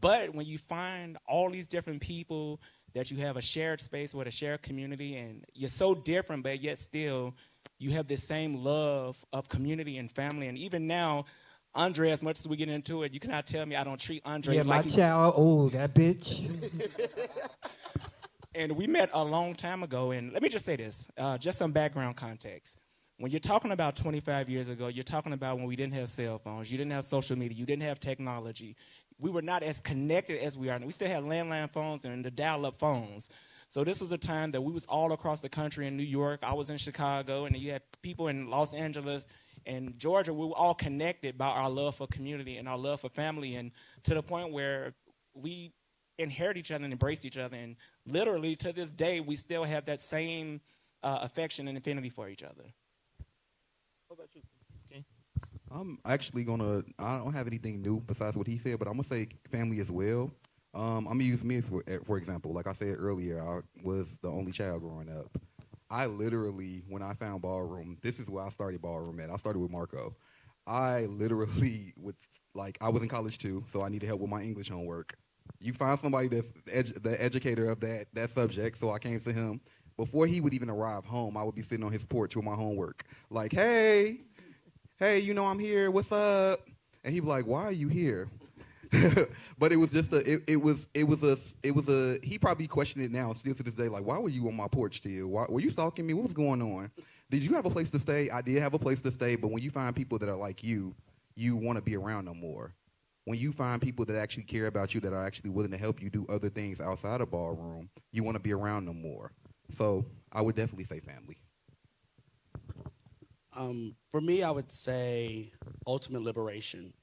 But when you find all these different people that you have a shared space with, a shared community, and you're so different, but yet still you have this same love of community and family. And even now, Andre, as much as we get into it, you cannot tell me I don't treat Andre Yeah, like my child, that bitch. And we met a long time ago, and let me just say this, just some background context. When you're talking about 25 years ago, you're talking about when we didn't have cell phones, you didn't have social media, you didn't have technology. We were not as connected as we are now. We still had landline phones and the dial-up phones. So this was a time that we was all across the country in New York. I was in Chicago, and you had people in Los Angeles and Georgia. We were all connected by our love for community and our love for family, and to the point where we inherit each other and embrace each other. And literally, to this day, we still have that same affection and affinity for each other. What about you, King? I'm actually I don't have anything new besides what he said, but I'm gonna say family as well. I'm gonna use me for example. Like I said earlier, I was the only child growing up. I literally, when I found ballroom, this is where I started ballroom at. I started with Marco. I literally I was in college too, so I needed help with my English homework. You find somebody that's the educator of that subject, so I came to him. Before he would even arrive home, I would be sitting on his porch with my homework. Like, hey, you know I'm here, what's up? And he'd be like, why are you here? But it was just he probably questioned it now, still to this day, like, why were you on my porch still? Why, were you stalking me? What was going on? Did you have a place to stay? I did have a place to stay, but when you find people that are like you want to be around them more. When you find people that actually care about you, that are actually willing to help you do other things outside of ballroom, you want to be around them more. So I would definitely say family. For me, I would say ultimate liberation.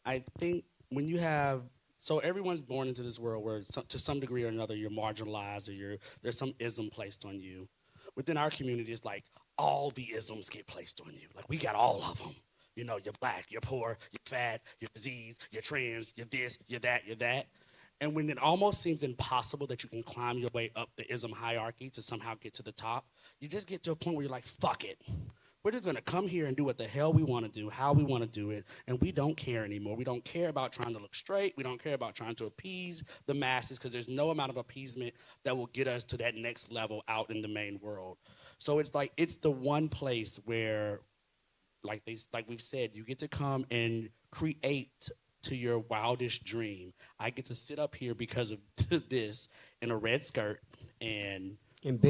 I think when you have, so everyone's born into this world where to some degree or another you're marginalized or there's some ism placed on you. Within our community, it's like all the isms get placed on you. Like we got all of them. You know, you're black, you're poor, you're fat, you're diseased, you're trans, you're this, you're that, you're that. And when it almost seems impossible that you can climb your way up the ism hierarchy to somehow get to the top, you just get to a point where you're like, fuck it. We're just gonna come here and do what the hell we wanna do, how we wanna do it, and we don't care anymore. We don't care about trying to look straight. We don't care about trying to appease the masses, because there's no amount of appeasement that will get us to that next level out in the main world. So it's like, it's the one place where, like we've said, you get to come and create to your wildest dream. I get to sit up here because of this in a red skirt and big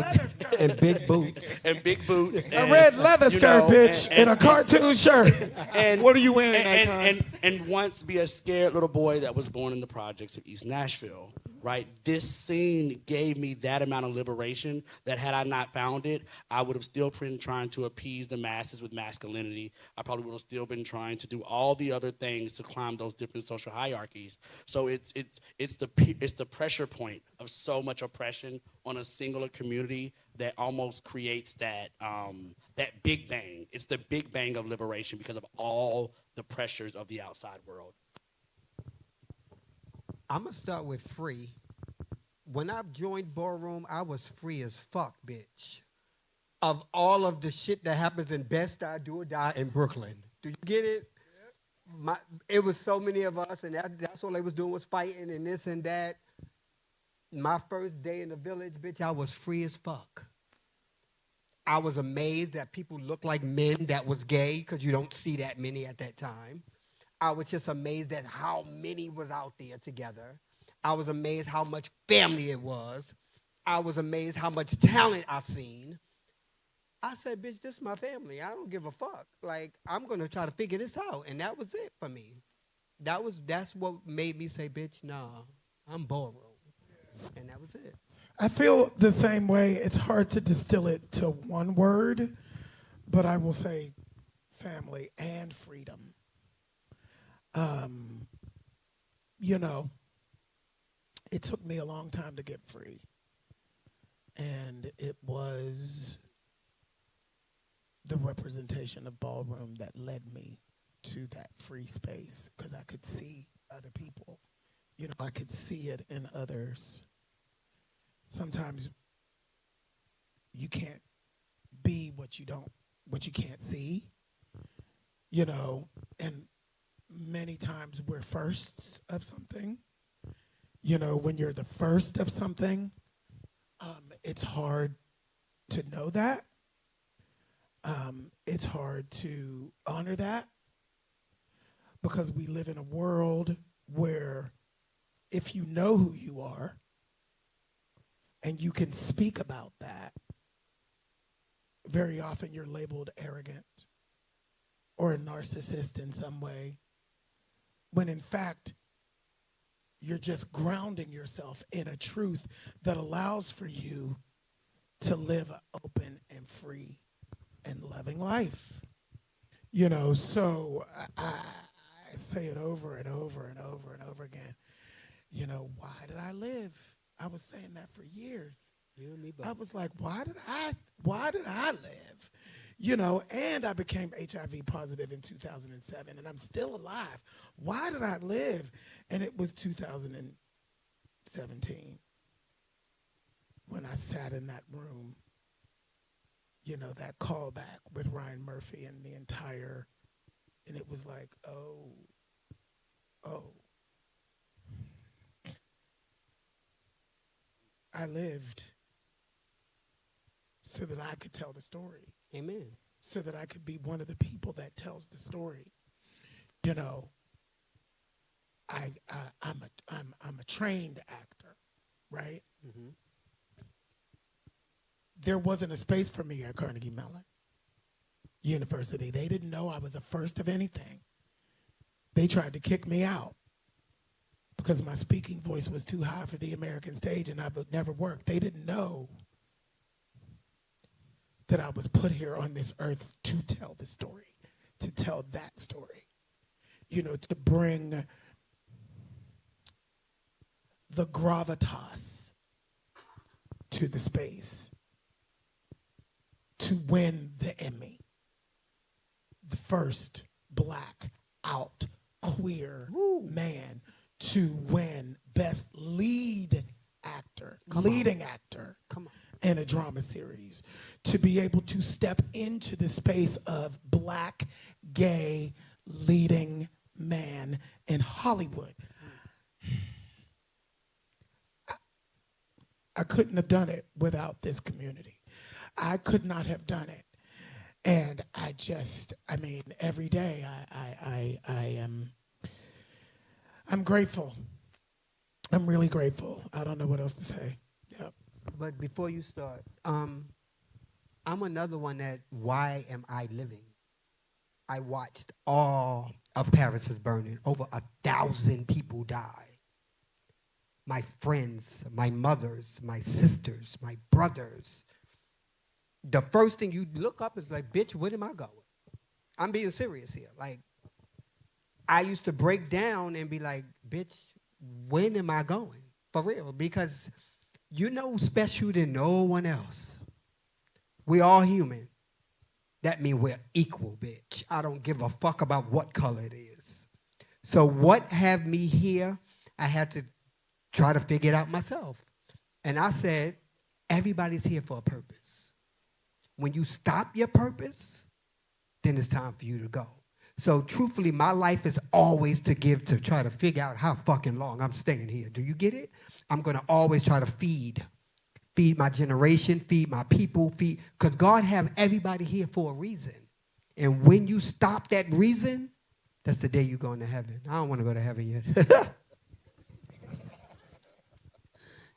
boots. And big boots. A red leather skirt, bitch, in a cartoon shirt. And what are you wearing, and once be a scared little boy that was born in the projects of East Nashville, right? This scene gave me that amount of liberation that had I not found it, I would have still been trying to appease the masses with masculinity. I probably would have still been trying to do all the other things to climb those different social hierarchies. So it's the pressure point of so much oppression on a singular community that almost creates that big bang. It's the big bang of liberation because of all the pressures of the outside world. I'm going to start with free. When I joined Ballroom, I was free as fuck, bitch. Of all of the shit that happens in Best I Do or Die in Brooklyn. Do you get it? It was so many of us, and that's all they was doing was fighting and this and that. My first day in the village, bitch, I was free as fuck. I was amazed that people looked like men that was gay, because you don't see that many at that time. I was just amazed at how many was out there together. I was amazed how much family it was. I was amazed how much talent I seen. I said, bitch, this is my family. I don't give a fuck. Like, I'm going to try to figure this out. And that was it for me. That's what made me say, bitch, nah, I'm ballroom. And that was it. I feel the same way. It's hard to distill it to one word, but I will say family and freedom. You know, it took me a long time to get free. And it was the representation of ballroom that led me to that free space, because I could see other people. You know, I could see it in others. Sometimes you can't be what you can't see, you know, and many times we're firsts of something. You know, when you're the first of something, it's hard to know that. It's hard to honor that, because we live in a world where if you know who you are and you can speak about that, very often you're labeled arrogant or a narcissist in some way, when in fact you're just grounding yourself in a truth that allows for you to live an open and free and loving life. You know, so I say it over and over and over and over again. You know, why did I live? I was saying that for years. You and me both. I was like, why did I live? You know, and I became HIV positive in 2007, and I'm still alive. Why did I live? And it was 2017 when I sat in that room, you know, that callback with Ryan Murphy and the entire, and it was like, oh. I lived so that I could tell the story. Amen. So that I could be one of the people that tells the story. You know, I'm a trained actor, right? Mm-hmm. There wasn't a space for me at Carnegie Mellon University. They didn't know I was a first of anything. They tried to kick me out because my speaking voice was too high for the American stage and I would never work. They didn't know that I was put here on this earth to tell the story, to tell that story, you know, to bring the gravitas to the space, to win the Emmy, the first black out queer man to win best leading actor in a drama series, to be able to step into the space of black, gay, leading man in Hollywood. I couldn't have done it without this community. I could not have done it. And every day I'm grateful. I'm really grateful. I don't know what else to say. Yep. But before you start, I'm another one that, why am I living? I watched all of Paris is Burning. Over 1,000 people died. My friends, my mothers, my sisters, my brothers. The first thing you look up is like, bitch, where am I going? I'm being serious here. Like, I used to break down and be like, bitch, when am I going? For real. Because you're no special than no one else. We all human. That means we're equal, bitch. I don't give a fuck about what color it is. So what have me here? I had to try to figure it out myself. And I said, everybody's here for a purpose. When you stop your purpose, then it's time for you to go. So truthfully, my life is always to try to figure out how fucking long I'm staying here. Do you get it? I'm going to always try to feed my generation, feed my people, because God have everybody here for a reason. And when you stop that reason, that's the day you're going to heaven. I don't want to go to heaven yet.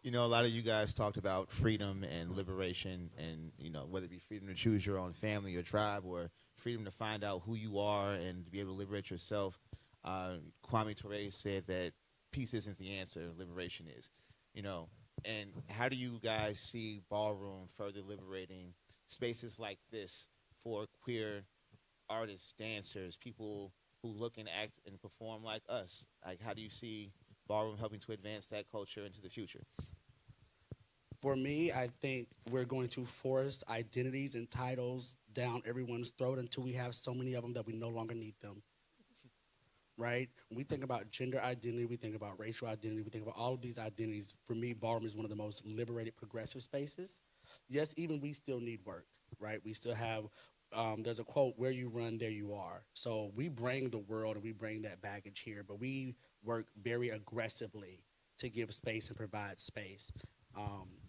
You know, a lot of you guys talked about freedom and liberation, and you know, whether it be freedom to choose your own family or tribe, or freedom to find out who you are and to be able to liberate yourself. Kwame Ture said that peace isn't the answer, liberation is. You know, and how do you guys see ballroom further liberating spaces like this for queer artists, dancers, people who look and act and perform like us? Like, how do you see ballroom helping to advance that culture into the future? For me, I think we're going to force identities and titles down everyone's throat until we have so many of them that we no longer need them. Right? When we think about gender identity, we think about racial identity, we think about all of these identities. For me, ballroom is one of the most liberated, progressive spaces. Yes, even we still need work, right? We still have, there's a quote, where you run, there you are. So we bring the world and we bring that baggage here, but we work very aggressively to give space and provide space.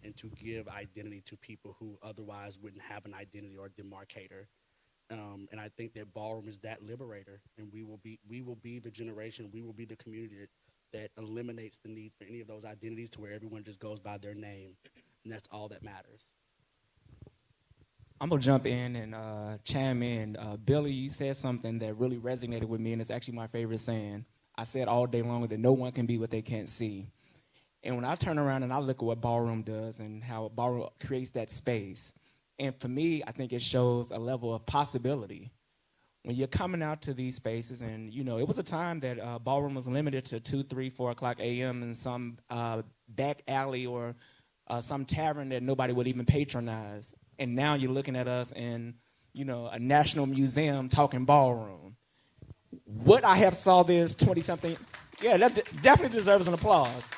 And to give identity to people who otherwise wouldn't have an identity or demarcator. And I think that ballroom is that liberator, and we will be the generation, we will be the community that eliminates the need for any of those identities to where everyone just goes by their name, and that's all that matters. I'm gonna jump in and chime in. Billy, you said something that really resonated with me, and it's actually my favorite saying. I said all day long that no one can be what they can't see. And when I turn around and I look at what ballroom does and how ballroom creates that space, and for me, I think it shows a level of possibility. When you're coming out to these spaces, and you know, it was a time that ballroom was limited to 2, 3, 4 o'clock a.m. in some back alley or some tavern that nobody would even patronize. And now you're looking at us in, you know, a national museum talking ballroom. What I have saw this 20-something, yeah, that definitely deserves an applause.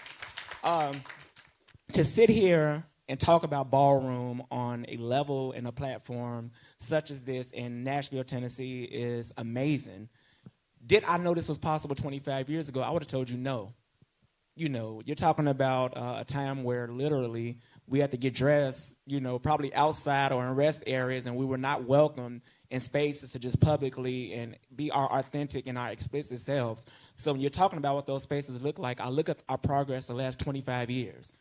To sit here and talk about ballroom on a level and a platform such as this in Nashville, Tennessee is amazing. Did I know this was possible 25 years ago? I would have told you no. You know, you're talking about a time where literally we had to get dressed, you know, probably outside or in rest areas, and we were not welcome in spaces to just publicly and be our authentic and our explicit selves. So when you're talking about what those spaces look like, I look at our progress the last 25 years.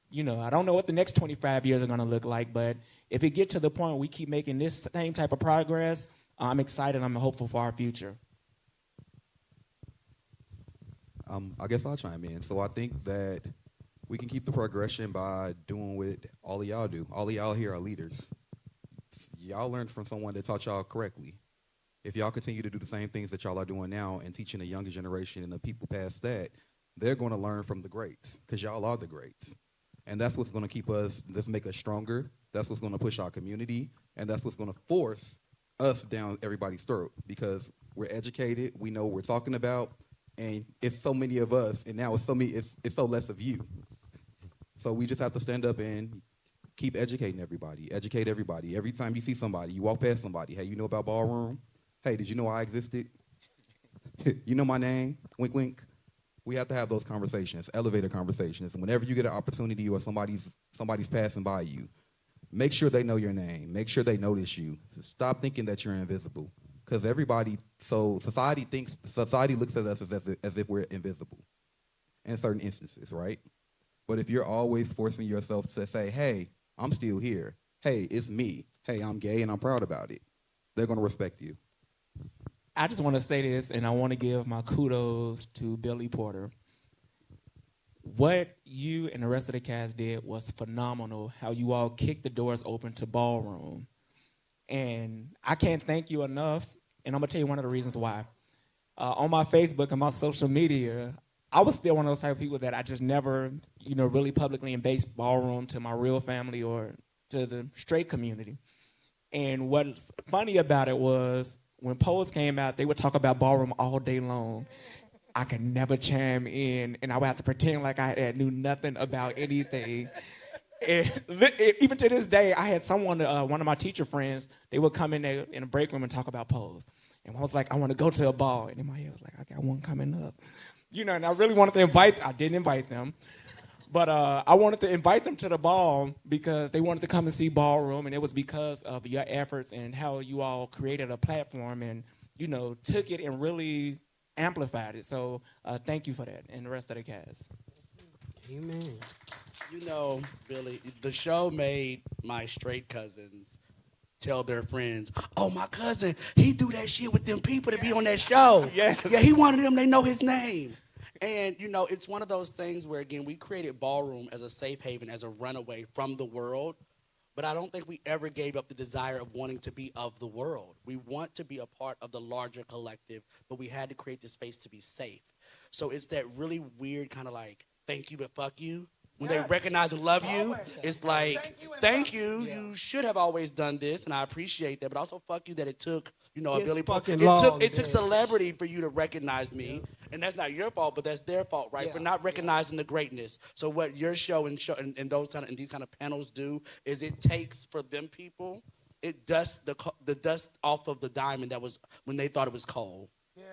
You know, I don't know what the next 25 years are going to look like, but if it gets to the point where we keep making this same type of progress, I'm excited, I'm hopeful for our future. I guess I'll chime in. So I think that we can keep the progression by doing what all of y'all do. All of y'all here are leaders. Y'all learned from someone that taught y'all correctly. If y'all continue to do the same things that y'all are doing now and teaching the younger generation and the people past that, they're going to learn from the greats because y'all are the greats. And that's what's going to keep us, that's make us stronger. That's what's going to push our community. And that's what's going to force us down everybody's throat because we're educated. We know what we're talking about. And it's so many of us. And now it's so less of you. So we just have to stand up and keep educating everybody. Educate everybody. Every time you see somebody, you walk past somebody. Hey, you know about ballroom? Hey, did you know I existed? You know my name? Wink, wink. We have to have those conversations, elevator conversations. And whenever you get an opportunity or somebody's passing by you, make sure they know your name. Make sure they notice you. Stop thinking that you're invisible. Because society looks at us as if we're invisible in certain instances, right? But if you're always forcing yourself to say, hey, I'm still here. Hey, it's me. Hey, I'm gay and I'm proud about it. They're going to respect you. I just want to say this, and I want to give my kudos to Billy Porter. What you and the rest of the cast did was phenomenal, how you all kicked the doors open to ballroom. And I can't thank you enough, and I'm going to tell you one of the reasons why. On my Facebook and my social media, I was still one of those type of people that I just never, really publicly embraced ballroom to my real family or to the straight community. And what's funny about it was when polls came out, they would talk about ballroom all day long. I could never chime in, and I would have to pretend like I knew nothing about anything. And even to this day, I had someone, one of my teacher friends, they would come in there in a break room and talk about polls. And I was like, I want to go to a ball. And in my head, I was like, I got one coming up. And I really wanted to I didn't invite them. But I wanted to invite them to the ball because they wanted to come and see ballroom, and it was because of your efforts and how you all created a platform and, took it and really amplified it. So thank you for that, and the rest of the cast. Amen. You know, Billy, the show made my straight cousins tell their friends, "Oh, my cousin, he do that shit with them people to be on that show. Yes. Yeah, he one of them. They know his name." And you know, it's one of those things where again, we created Ballroom as a safe haven, as a runaway from the world. But I don't think we ever gave up the desire of wanting to be of the world. We want to be a part of the larger collective, but we had to create the space to be safe. So it's that really weird kind of like, thank you, but fuck you. When they recognize and love you, it's like, thank you. You should have always done this, and I appreciate that. But also, fuck you that it took, you know, a It's Billy Paul. fucking It long, took man. celebrity for you to recognize me, and that's not your fault, but that's their fault, right? Yeah. For not recognizing the greatness. So what your show and these kind of panels do is it takes for them people, it dusts the dust off of the diamond that was when they thought it was coal. Yeah.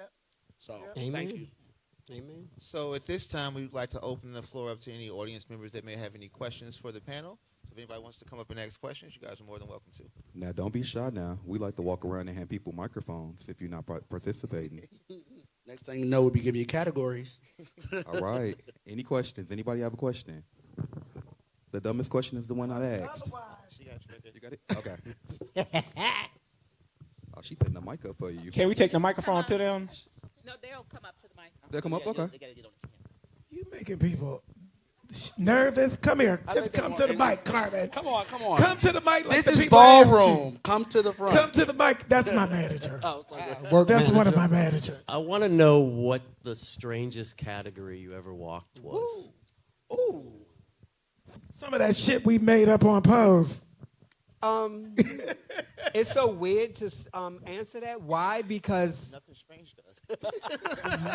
So Amen. thank you. Amen. So at this time, we would like to open the floor up to any audience members that may have any questions for the panel. If anybody wants to come up and ask questions, you guys are more than welcome to. Now, don't be shy now. We like to walk around and hand people microphones if you're not participating. Next thing you know, we'll be giving you categories. All right. Any questions? Anybody have a question? The dumbest question is the one I asked. She got you right there. You got it? Okay. Oh, she putting the mic up for you. Can we take the microphone to them? No, they'll come up to the mic. They'll come up? Okay. They gotta get on the camera. You making people nervous? Come here. I Just think they come want- to the mic, Carmen. Come on, come on. Come to the mic like This the is people asked you. ballroom. Come to the front. Come to the mic. That's my manager. Oh, sorry. That's one of my managers. I want to know what the strangest category you ever walked was. Ooh. Some of that shit we made up on Pose. It's so weird to answer that. Why? Because Nothing strange does.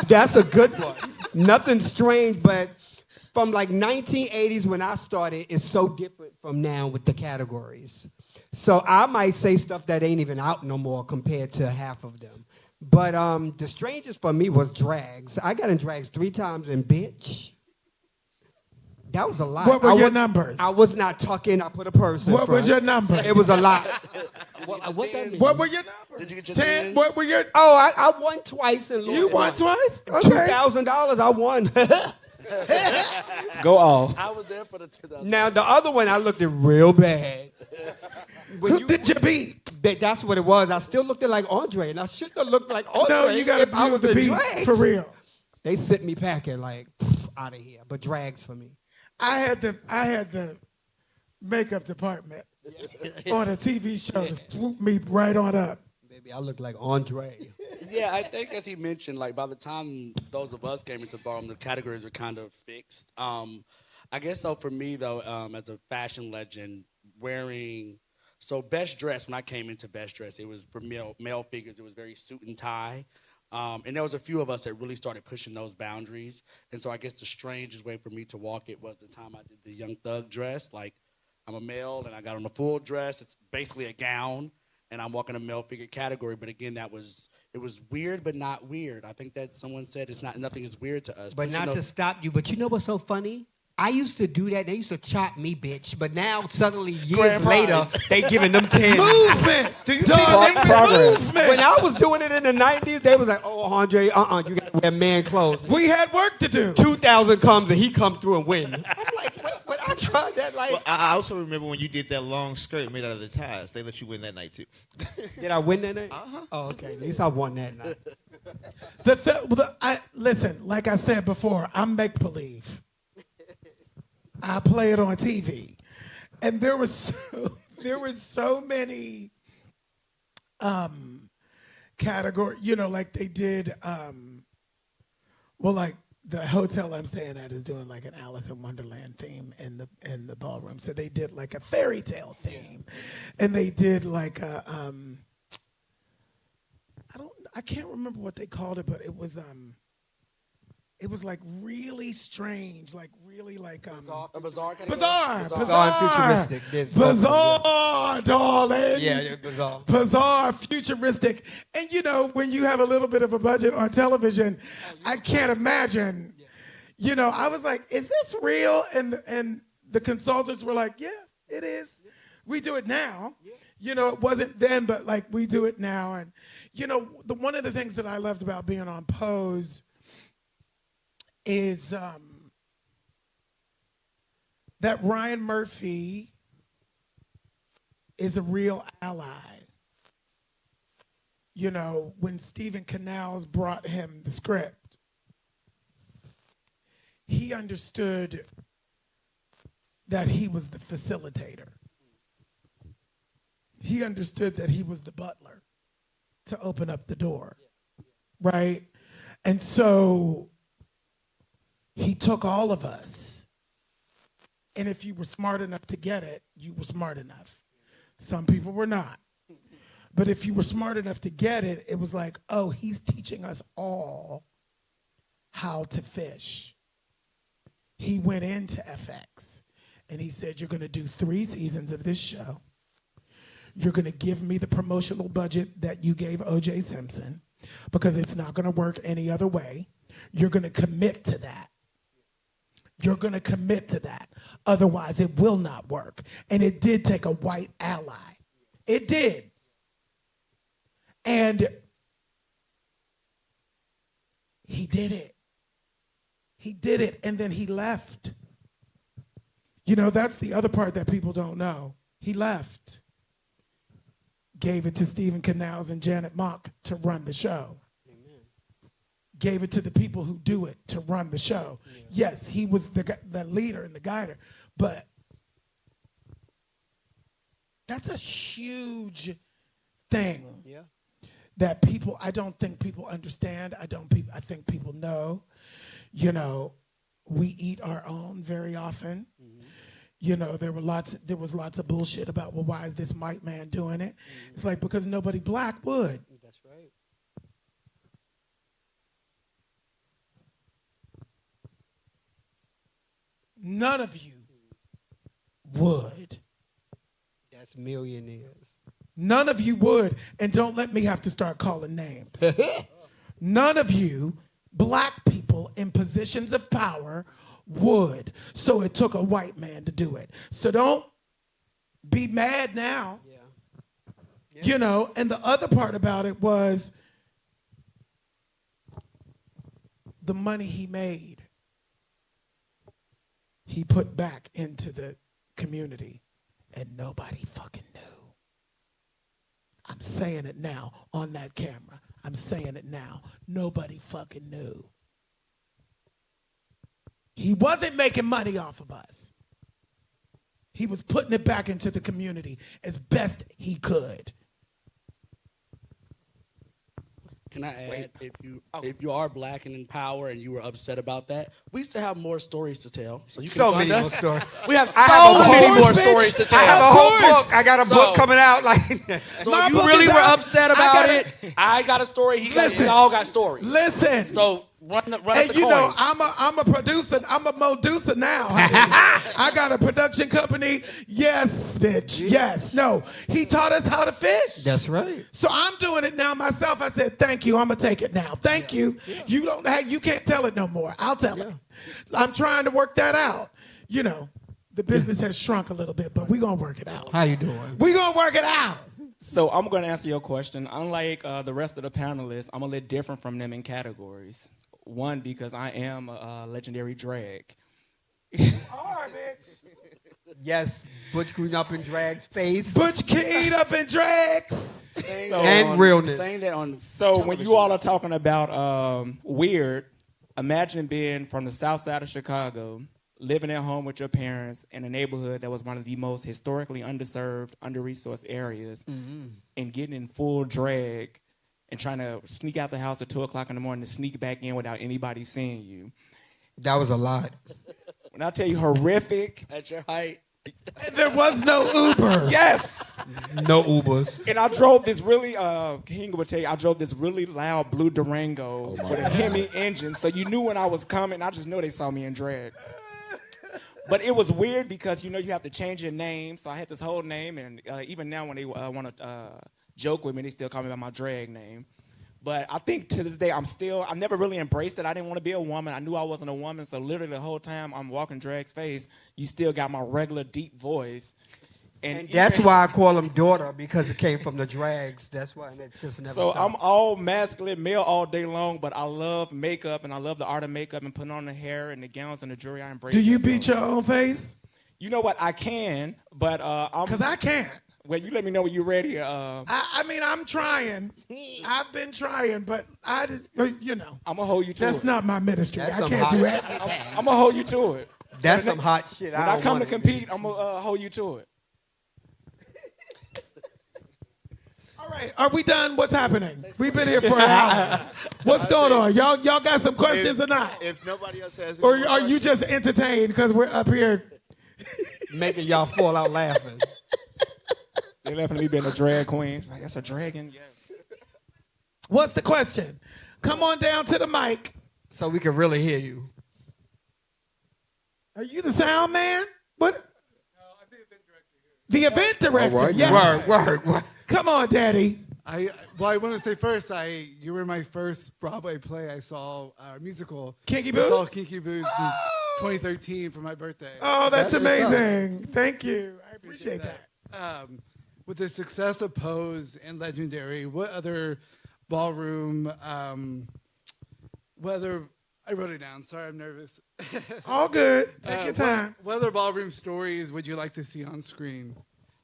that's a good one. Nothing strange, but from like 1980s when I started, it's so different from now with the categories. So I might say stuff that ain't even out no more compared to half of them. But the strangest for me was drags. I got in drags 3 times in bitch. That was a lot. What were your numbers? I was not tucking. I put a purse in What was front. your number? It was a lot. What that mean? What were your numbers? Did you get your 10? tens? What were your? Oh, I won twice in Louisville. You won twice? Okay. $2,000 I won. Go off. I was there for the 2000. Now, the other one, I looked at real bad. When Who did you beat? That's what it was. I still looked at like Andre, and I shouldn't have looked like Andre. No, you got if I to was use the in beat drags. for real. They sent me packing like out of here, but drags for me. I had the makeup department on a TV show to swoop me right on up. Baby, I look like Andre. Yeah, I think as he mentioned, like by the time those of us came into the ballroom, the categories were kind of fixed. I guess so for me though, as a fashion legend, wearing best dress. When I came into best dress, it was for male figures. It was very suit and tie. And there was a few of us that really started pushing those boundaries. And so I guess the strangest way for me to walk it was the time I did the Young Thug dress. Like, I'm a male, and I got on a full dress. It's basically a gown, and I'm walking a male figure category. But again, it was weird, but not weird. I think that someone said nothing is weird to us. But you not know- to stop you. But you know what's so funny? I used to do that. They used to chop me, bitch. But now, suddenly, years Grand later, prize. they giving them 10. Movement. Do you Dog, see they progress. movement. When I was doing it in the 90s, they was like, oh, Andre, you got to wear man clothes. We had work to do. 2000 comes and he come through and win. I'm like, but I tried that like. Well, I also remember when you did that long skirt made out of the ties. They let you win that night too. Did I win that night? Uh-huh. Oh, okay. At least I won that night. Listen, like I said before, I'm make believe. I play it on TV, and there were so many category. You know, like they did. Like the hotel I'm staying at is doing like an Alice in Wonderland theme in the ballroom. So they did like a fairy tale theme, and they did like a I can't remember what they called it, but it was like really strange, like really like a bizarre category? bizarre, Bizarre and futuristic. There's both of them, bizarre, darling. Yeah, bizarre. Bizarre, futuristic, and you know when you have a little bit of a budget on television, I can't imagine. You know, I was like, "Is this real?" And the consultants were like, "Yeah, it is." We do it now. You know, it wasn't then, but like we do it now. And, you know, one of the things that I loved about being on Pose is that Ryan Murphy is a real ally. You know, when Stephen Canals brought him the script, he understood that he was the facilitator. He understood that he was the butler to open up the door, right? And so he took all of us, and if you were smart enough to get it, you were smart enough. Some people were not. But if you were smart enough to get it, it was like, oh, he's teaching us all how to fish. He went into FX and he said, you're going to do 3 seasons of this show. You're going to give me the promotional budget that you gave O.J. Simpson because it's not going to work any other way. You're going to commit to that. You're going to commit to that. Otherwise, it will not work. And it did take a white ally. It did. And he did it. He did it, and then he left. You know, that's the other part that people don't know. He left. Gave it to Stephen Canals and Janet Mock to run the show. Amen. Gave it to the people who do it to run the show. Yeah. Yes, he was the leader and the guider, but that's a huge thing. Yeah. That people, I don't think people understand. I think people know. You know, we eat our own very often. Mm-hmm. You know, there was lots of bullshit about, well, why is this white man doing it? Mm-hmm. It's like, because nobody black would. That's right. None of you would. That's millionaires. None of you would, and don't let me have to start calling names. None of you black people in positions of power would. So it took a white man to do it. So don't be mad now. Yeah. Yeah. You know, and the other part about it was the money he made, he put back into the community, and nobody fucking knew. I'm saying it now on that camera. I'm saying it now. Nobody fucking knew. He wasn't making money off of us. He was putting it back into the community as best he could. Can I add, if you are black and in power and you were upset about that, we still have more stories to tell. So you can so find many us. more stories. We have I many more stories to tell. I have a whole book. I got a book coming out. Like, so if you really were upset about it, I got a story. We all got stories. Listen. So run the and you coins. know, I'm a producer. I'm a Modusa now. I got a production company. Yes, bitch. Yes. No. He taught us how to fish. That's right. So I'm doing it now myself. I said, thank you. I'm gonna take it now. Thank you. Yeah. You can't tell it no more. I'll tell it. I'm trying to work that out. You know, the business has shrunk a little bit, but we're gonna work it out. How you doing? We're gonna work it out. So I'm going to answer your question. Unlike the rest of the panelists, I'm a little different from them in categories. One, because I am a legendary drag. You are, bitch. Yes, Butch Queen up in drag space. Butch King up in drag. And realness. Saying that on when you all are talking about weird, imagine being from the south side of Chicago, living at home with your parents in a neighborhood that was one of the most historically underserved, under-resourced areas, and getting in full drag and trying to sneak out the house at 2 o'clock in the morning to sneak back in without anybody seeing you. That was a lot. When I tell you horrific. At your height. There was no Uber. Yes. No Ubers. And I drove this really, Kinga would tell you, I drove this really loud blue Durango with a Hemi engine. So you knew when I was coming. I just knew they saw me in drag. But it was weird because, you know, you have to change your name. So I had this whole name. And even now when they want to joke with me, they still call me by my drag name. But I think to this day, I never really embraced it. I didn't want to be a woman. I knew I wasn't a woman. So literally the whole time I'm walking drag space, you still got my regular deep voice. And that's why I call him daughter, because it came from the drags. That's why, and it just never So I'm stopped. all masculine, male all day long, but I love makeup and I love the art of makeup and putting on the hair and the gowns and the jewelry. I embrace. Do you it, beat so. your own face? You know what? I can, but I'm. Because I can't. Well, you let me know when you're ready. I mean, I'm trying. I've been trying, but you know. I'm gonna hold you to That's it. not my ministry. That's I some can't hot do shit. that. I'm gonna hold you to it. That's some hot shit. When I don't come to want it, compete, bitch. I'm gonna hold you to it. All right, are we done? What's happening? We've been here for an hour. What's going on? Y'all got some questions or not? If nobody else has any Or more are you questions- just entertained because we're up here? Making y'all fall out laughing. They laughing at me being a drag queen. Like, that's a dragon. Yes. What's the question? Come on down to the mic. So we can really hear you. Are you the sound man? What? The event director. All right. Yes. Word. Come on, Daddy. I want to say first, you were my first Broadway play I saw, musical. Kinky I saw Boots? Kinky Boots in 2013 for my birthday. Oh, that's That's what's up. amazing. Thank you. I appreciate that. With the success of Pose and Legendary, what other ballroom, I wrote it down, sorry, I'm nervous. All good. Take your time. What other ballroom stories would you like to see on screen?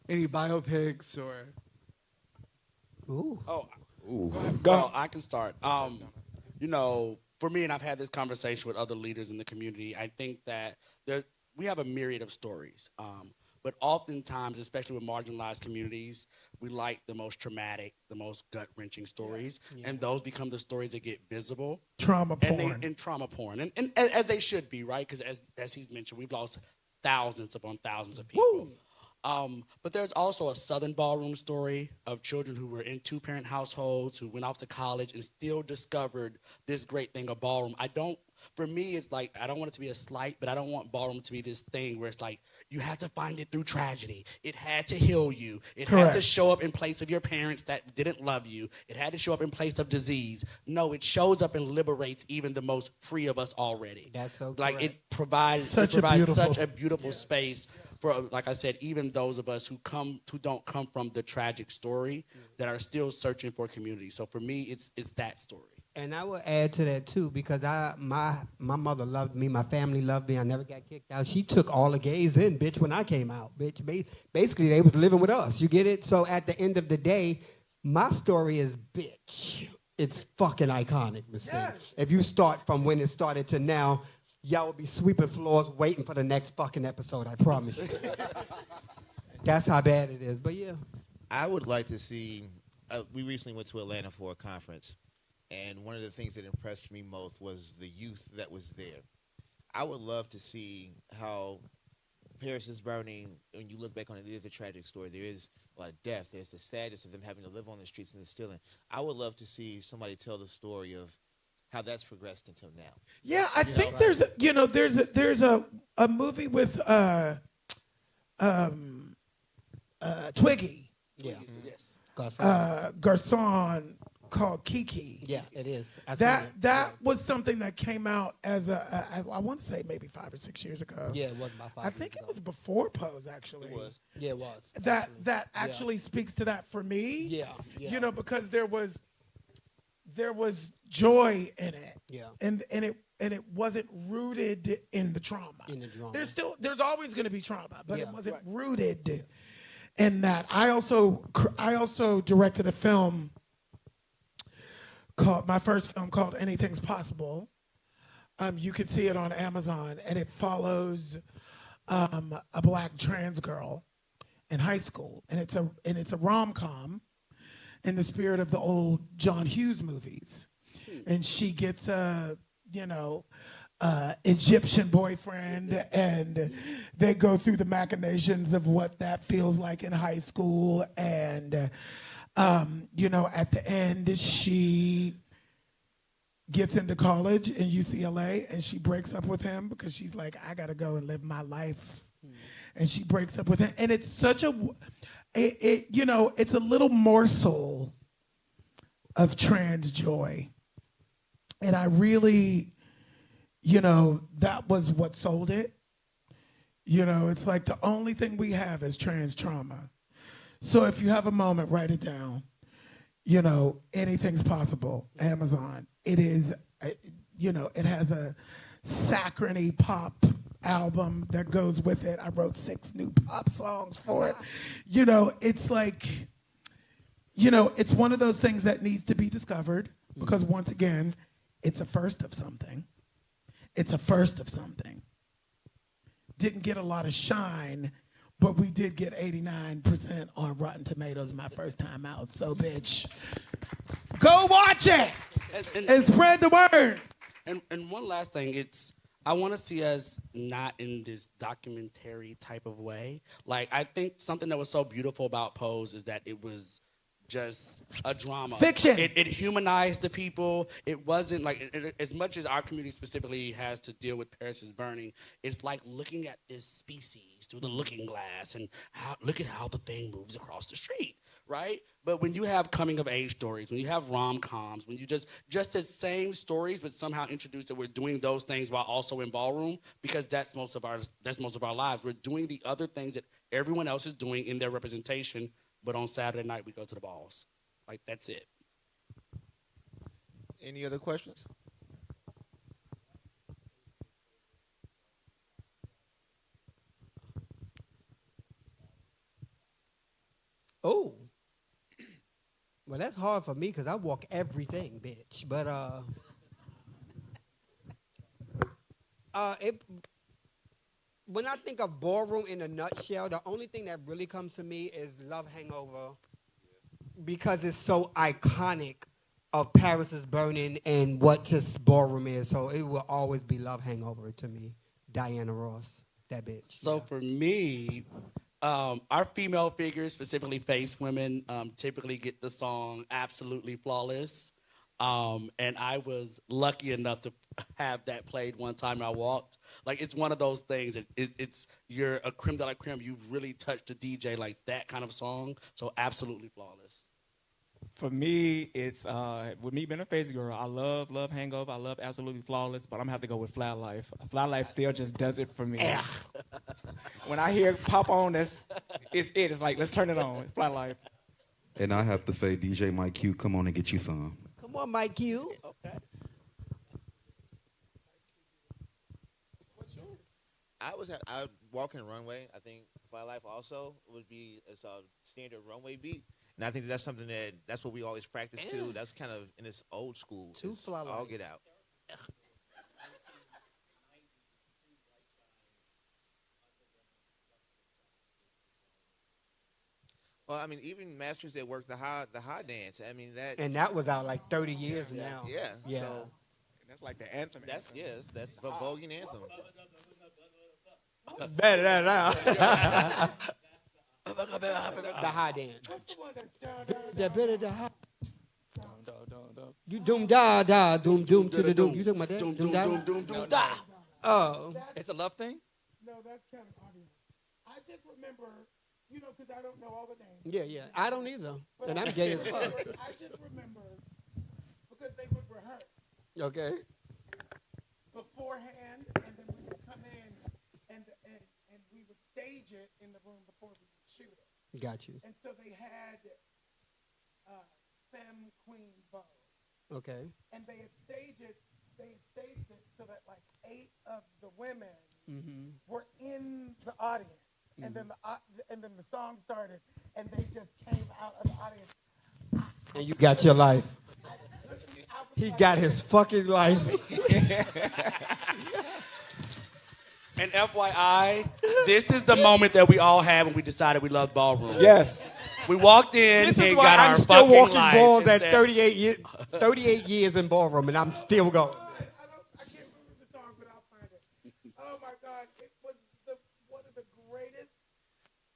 Any biopics or? Ooh. Oh, Ooh. well, I can start. You know, for me, and I've had this conversation with other leaders in the community, I think that we have a myriad of stories. But oftentimes, especially with marginalized communities, we like the most traumatic, the most gut-wrenching stories. Yes. And those become the stories that get visible. Trauma porn. And trauma porn. And as they should be, right? Because as he's mentioned, we've lost thousands upon thousands of people. But there's also a Southern ballroom story of children who were in two-parent households, who went off to college and still discovered this great thing of ballroom. For me, it's like, I don't want it to be a slight, but I don't want ballroom to be this thing where it's like, you have to find it through tragedy. It had to heal you. It had to Correct. show up in place of your parents that didn't love you. It had to show up in place of disease. No, it shows up and liberates even the most free of us already. That's so Like, correct. it provides Such a beautiful space for, like I said, even those of us who don't come from the tragic story that are still searching for community. So for me, it's that story. And I will add to that too, because my mother loved me, my family loved me. I never got kicked out. She took all the gays in, bitch, when I came out, bitch. Basically, they was living with us. You get it? So at the end of the day, my story is bitch. It's fucking iconic, Mr. Yes. If you start from when it started to now, y'all will be sweeping floors waiting for the next fucking episode, I promise you. That's how bad it is. But yeah. I would like to see. We recently went to Atlanta for a conference, and one of the things that impressed me most was the youth that was there. I would love to see how Paris is Burning, when you look back on it, it is a tragic story. There is a lot of death. There's the sadness of them having to live on the streets and the stealing. I would love to see somebody tell the story of how that's progressed until now. Yeah, I think there's a movie with Twiggy, Yeah. Yes. Garcon called Kiki. Yeah, it is. I seen That it. that was something that came out as I want to say maybe 5 or 6 years ago. Yeah, it was about 5 I years think it ago. was before Pose actually. It was. Yeah, it was. That actually speaks to that for me. Yeah, yeah. You know, because there was joy in it. Yeah. And it wasn't rooted in the trauma. In the drama. There's always going to be trauma, but it Yeah. wasn't rooted in that. I also directed a film my first film called Anything's Possible. You can see it on Amazon, and it follows a black trans girl in high school, and it's a rom-com in the spirit of the old John Hughes movies. And she gets a Egyptian boyfriend, and they go through the machinations of what that feels like in high school. And at the end, she gets into college in UCLA, and she breaks up with him because she's like, I gotta go and live my life. And she breaks up with him, and it's such it's a little morsel of trans joy. And I really, that was what sold it. You know, it's like the only thing we have is trans trauma. So if you have a moment, write it down. You know, anything's possible. Amazon. It is, you know, it has a saccharine pop album that goes with it. I wrote 6 new pop songs for it. You know, it's like, you know, it's one of those things that needs to be discovered because once again, it's a first of something. It's a first of something. Didn't get a lot of shine, but we did get 89% on Rotten Tomatoes my first time out. So, bitch, go watch it and spread the word. And one last thing, I want to see us not in this documentary type of way. Like, I think something that was so beautiful about Pose is that it was just a drama. Fiction. It humanized the people. It wasn't like, as much as our community specifically has to deal with Paris is Burning, it's like looking at this species through the looking glass and look at how the thing moves across the street, right? But when you have coming of age stories, when you have rom-coms, when you just the same stories, but somehow introduce that we're doing those things while also in ballroom, because that's most of our lives. We're doing the other things that everyone else is doing in their representation, but on Saturday night we go to the balls. Like, that's it. Any other questions? Oh. Well, that's hard for me because I walk everything, bitch. But when I think of ballroom in a nutshell, the only thing that really comes to me is Love Hangover, because it's so iconic of Paris is Burning and what just ballroom is. So it will always be Love Hangover to me. Diana Ross, that bitch. So for me, our female figures, specifically face women, typically get the song Absolutely Flawless. And I was lucky enough to have that played one time I walked. Like, it's one of those things that you're a creme de la creme. You've really touched the DJ like that kind of song. So Absolutely Flawless. For me, it's with me being a face girl, I love Hangover. I love Absolutely Flawless, but I'm gonna have to go with Flat Life. Flat Life still just does it for me. When I hear it pop on, it's like, let's turn it on. It's Flat Life. And I have to say, DJ Mike Q, come on and get you some. Come on, Mike Q. Okay. I walk in runway. I think Fly Life also would be a standard runway beat. And I think that's something that's what we always practice too. That's kind of in this old school. Two Fly I'll Life. get out. Well, I mean, even masters that work the high dance. I mean that. And that was out like 30 years now. Yeah. So that's like the anthem. that's the Voguing anthem. Better that out. The high dance. The better the high. You doom da da doom doom to the doom. You talking about that? Doom doom doom doom doom da. Oh. It's a love thing? No, that's kind of obvious. I just remember, you know, because I don't know all the names. Yeah. I don't either. And I'm gay as fuck. I just remember because they would rehearse Okay. beforehand, and then we would come in and we would stage it in the room before we would shoot it. Got you. And so they had Femme Queen Vogue. Okay. And they had staged it so that like 8 of the women were in the audience. And then the song started, and they just came out of the audience. And you got your life. He got his fucking life. And FYI, this is the moment that we all had when we decided we loved ballroom. Yes. We walked in This and is why got I'm our still fucking walking life balls and at said, 38 years in ballroom, and I'm still going. I can't remember the song, but I'll find it. Oh my God, it was one of the greatest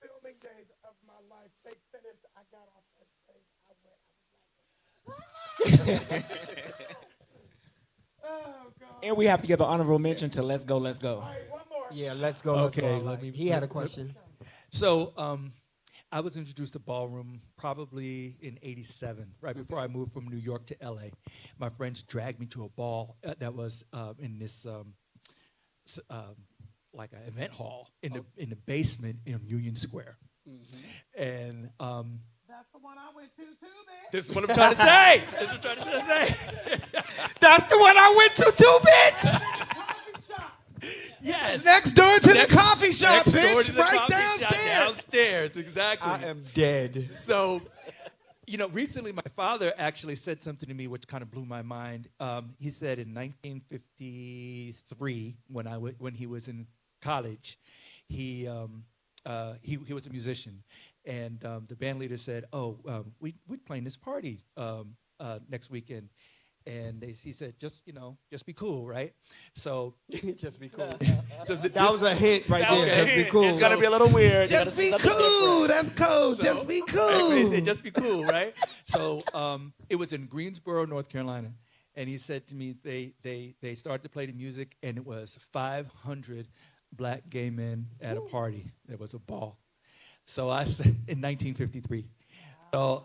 filming days of my life. They finished. I got off that stage. I went. Oh God. And we have to give an honorable mention to Let's Go, Let's Go. All right, one more. Yeah, let's go. Okay, Let's go. He had a question. So I was introduced to ballroom probably in '87, right before I moved from New York to LA. My friends dragged me to a ball that was in this like an event hall in the basement in Union Square. And That's the one I went to too, bitch. this is what I'm trying to say. This is what I'm trying to say. That's the one I went to too, bitch. Yes. Next door to the coffee shop, Next door bitch. to the Right coffee shop downstairs. downstairs, exactly. I am dead. So, recently my father actually said something to me which kind of blew my mind. He said in 1953, when he was in college, he was a musician, and the band leader said, we're playing this party next weekend. And he said, just be cool, right? So Just be cool. so That was a hint right there. Just be cool. It's gonna be a little weird. You Just gotta say be something cool. different. That's cool. So- Just be He cool. said, just be cool, right? So it was in Greensboro, North Carolina. And he said to me, they started to play the music, and it was 500 black gay men at a party. There was a ball. So I said, in 1953. So,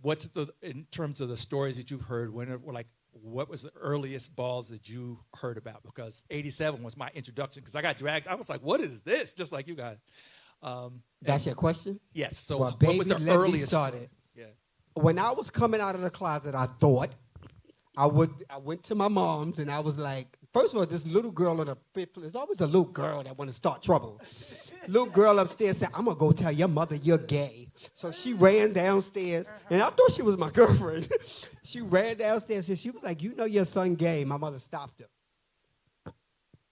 what's in terms of the stories that you've heard, what was the earliest balls that you heard about? Because 87 was my introduction, because I got dragged. I was like, what is this? Just like you guys. That's your question? Yes. So Well, what was baby, the let me earliest? start it. Yeah. When I was coming out of the closet, I thought I went to my mom's and I was like, first of all, this little girl on the fifth floor, there's always a little girl that want to start trouble. Little girl upstairs said, I'm going to go tell your mother you're gay. So she ran downstairs, and I thought she was my girlfriend. She ran downstairs, and she was like, you know your son gay. My mother stopped her.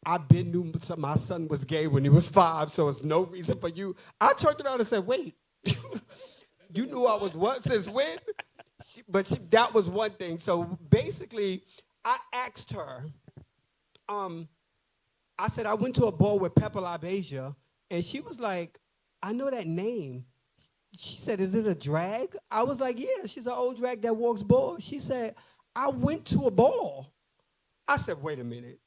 I been knew my son was gay when he was 5, so it's no reason for you. I turned around and said, wait, you knew I was what since when? That was one thing. So basically, I asked her, I said, I went to a ball with Pepper LaBeija, and she was like, I know that name. She said, is it a drag? I was like, yeah, she's an old drag that walks balls. She said, I went to a ball. I said, wait a minute.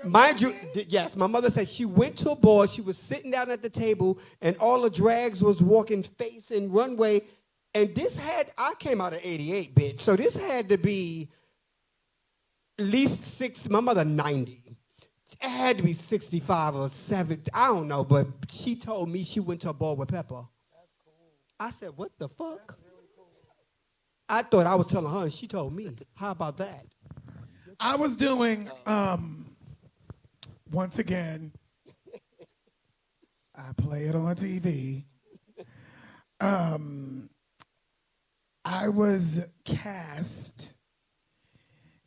Mind you, yes, my mother said she went to a ball. She was sitting down at the table, and all the drags was walking facing runway. And I came out of 88, bitch. So this had to be at least my mother 90. It had to be 65 or 70. I don't know, but she told me she went to a ball with Pepper. That's cool. I said, what the fuck? That's really cool. I thought I was telling her, and she told me. How about that? I was doing, once again, I play it on TV. I was cast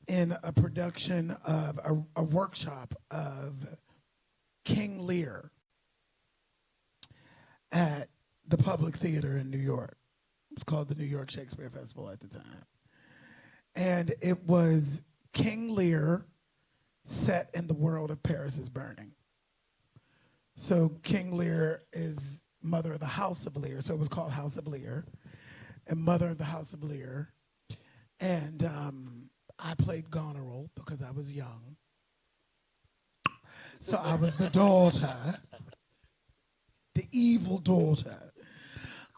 in a production of a workshop of King Lear at the Public Theater in New York. It was called the New York Shakespeare Festival at the time. And it was King Lear set in the world of Paris is Burning. So King Lear is mother of the House of Lear, so it was called House of Lear, and mother of the House of Lear. And I played Goneril because I was young. So I was the daughter, the evil daughter.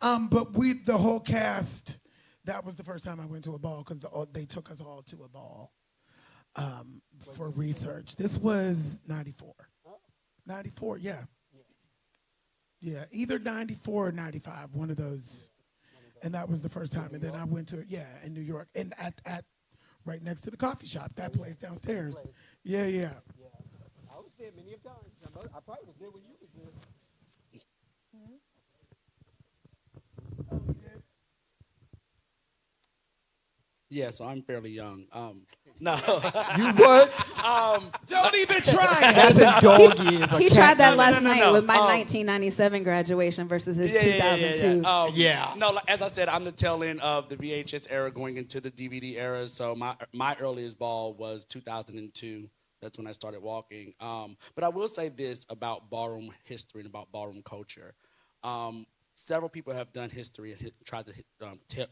But the whole cast, that was the first time I went to a ball because they took us all to a ball for research. This was 94. 94, yeah. Yeah, either 94 or 95, one of those. And that was the first time. And then I went to, in New York. And at right next to the coffee shop, that place downstairs. Yeah. I was there many times. I probably was there when you was there. Yeah, so I'm fairly young. No. You what? Don't even try it. That's a dog years. He tried that last no, night no. with my 1997 graduation versus his 2002. Yeah. No, as I said, I'm the tail end of the VHS era going into the DVD era. So my earliest ball was 2002. That's when I started walking. But I will say this about ballroom history and about ballroom culture. Several people have done history and tried to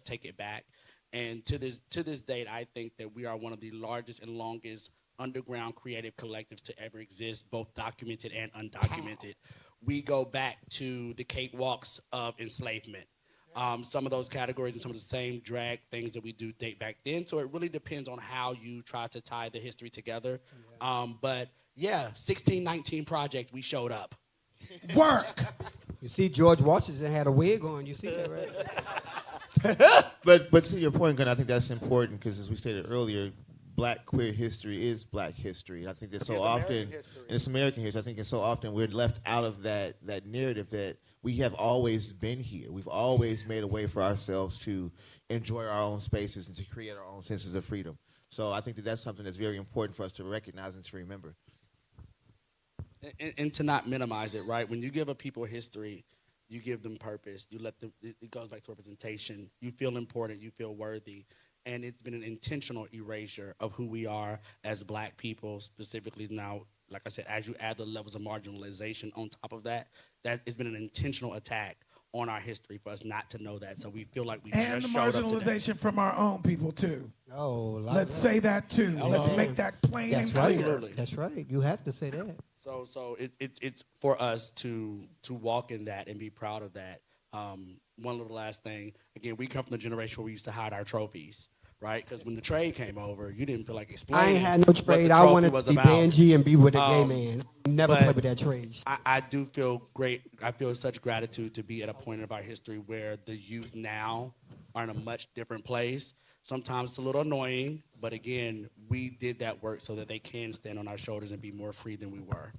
take it back. And to this date, I think that we are one of the largest and longest underground creative collectives to ever exist, both documented and undocumented. We go back to the cakewalks of enslavement. Some of those categories and some of the same drag things that we do date back then. So it really depends on how you try to tie the history together. But Yeah, 1619 Project, we showed up. Work. You see, George Washington had a wig on. You see that, right? But to your point, Gunnar, I think that's important because, as we stated earlier, Black queer history is Black history. And I think that so often, and it's American history. I think it's so often we're left out of that narrative that we have always been here. We've always made a way for ourselves to enjoy our own spaces and to create our own senses of freedom. So I think that that's something that's very important for us to recognize and to remember. And to not minimize it, right? When you give a people history, you give them purpose. You let them. It goes back to representation. You feel important. You feel worthy, and it's been an intentional erasure of who we are as Black people, specifically now. Like I said, as you add the levels of marginalization on top of that, that has been an intentional attack on our history for us not to know that. So we feel like we and just the showed up today. marginalization from our own people too. Oh, let's say that too. Let's make that plain and clear. Absolutely. That's right. You have to say that. So it's for us to walk in that and be proud of that. One little last thing. Again, we come from the generation where we used to hide our trophies, right? Because when the trade came over, you didn't feel like explaining. I ain't had no trade. I wanted to be Benji and be with a gay man. Never played with that trade. I do feel great. I feel such gratitude to be at a point of our history where the youth now are in a much different place. Sometimes it's a little annoying, but again, we did that work so that they can stand on our shoulders and be more free than we were.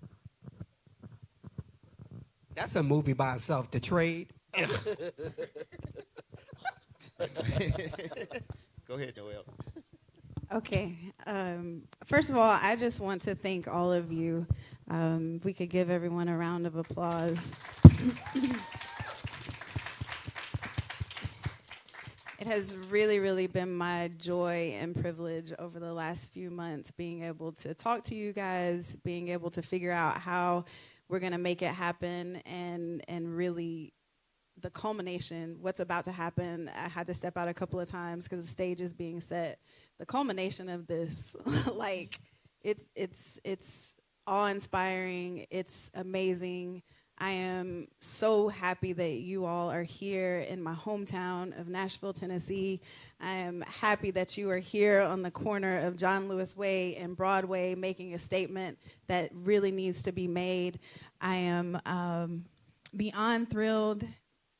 That's a movie by itself, The Trade. Go ahead, Noel. Okay. First of all, I just want to thank all of you. We could give everyone a round of applause. It has really, really been my joy and privilege over the last few months being able to talk to you guys, being able to figure out how we're going to make it happen, and really the culmination, what's about to happen. I had to step out a couple of times because the stage is being set. The culmination of this, like, it's awe-inspiring. It's amazing. I am so happy that you all are here in my hometown of Nashville, Tennessee. I am happy that you are here on the corner of John Lewis Way and Broadway making a statement that really needs to be made. I am beyond thrilled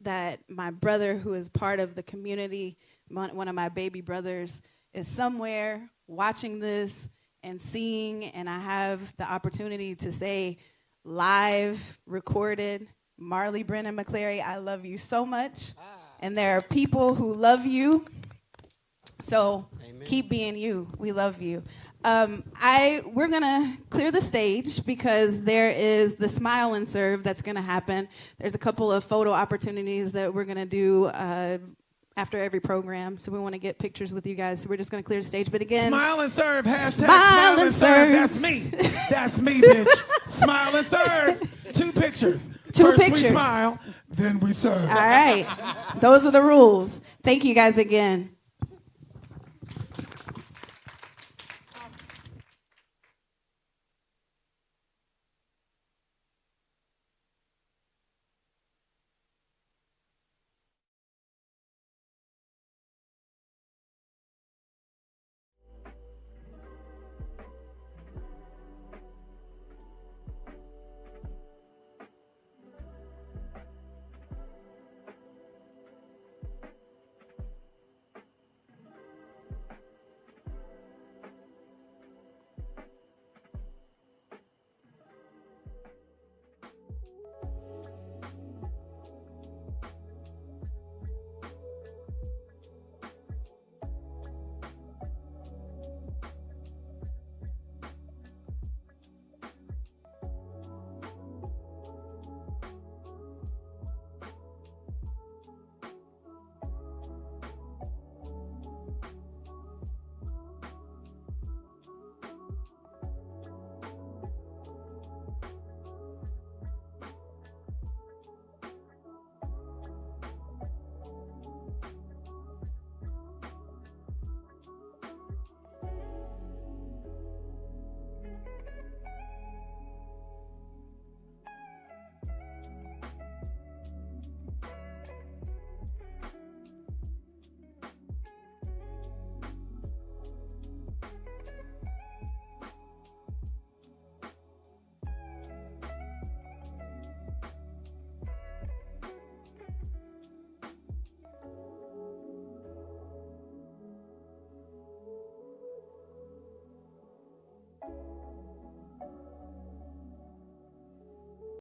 that my brother, who is part of the community, one of my baby brothers, is somewhere watching this and seeing, and I have the opportunity to say, live, recorded, Marley Brennan McClary, I love you so much. And there are people who love you. So keep being you. We love you. We're going to clear the stage because there is the Smile and Serve that's going to happen. There's a couple of photo opportunities that we're going to do after every program. So we want to get pictures with you guys. So we're just going to clear the stage. But again, Smile and Serve, hashtag Smile and Serve. That's me. That's me, bitch. Smile and serve. 2 pictures. First pictures. We smile, then we serve. All right. Those are the rules. Thank you guys again.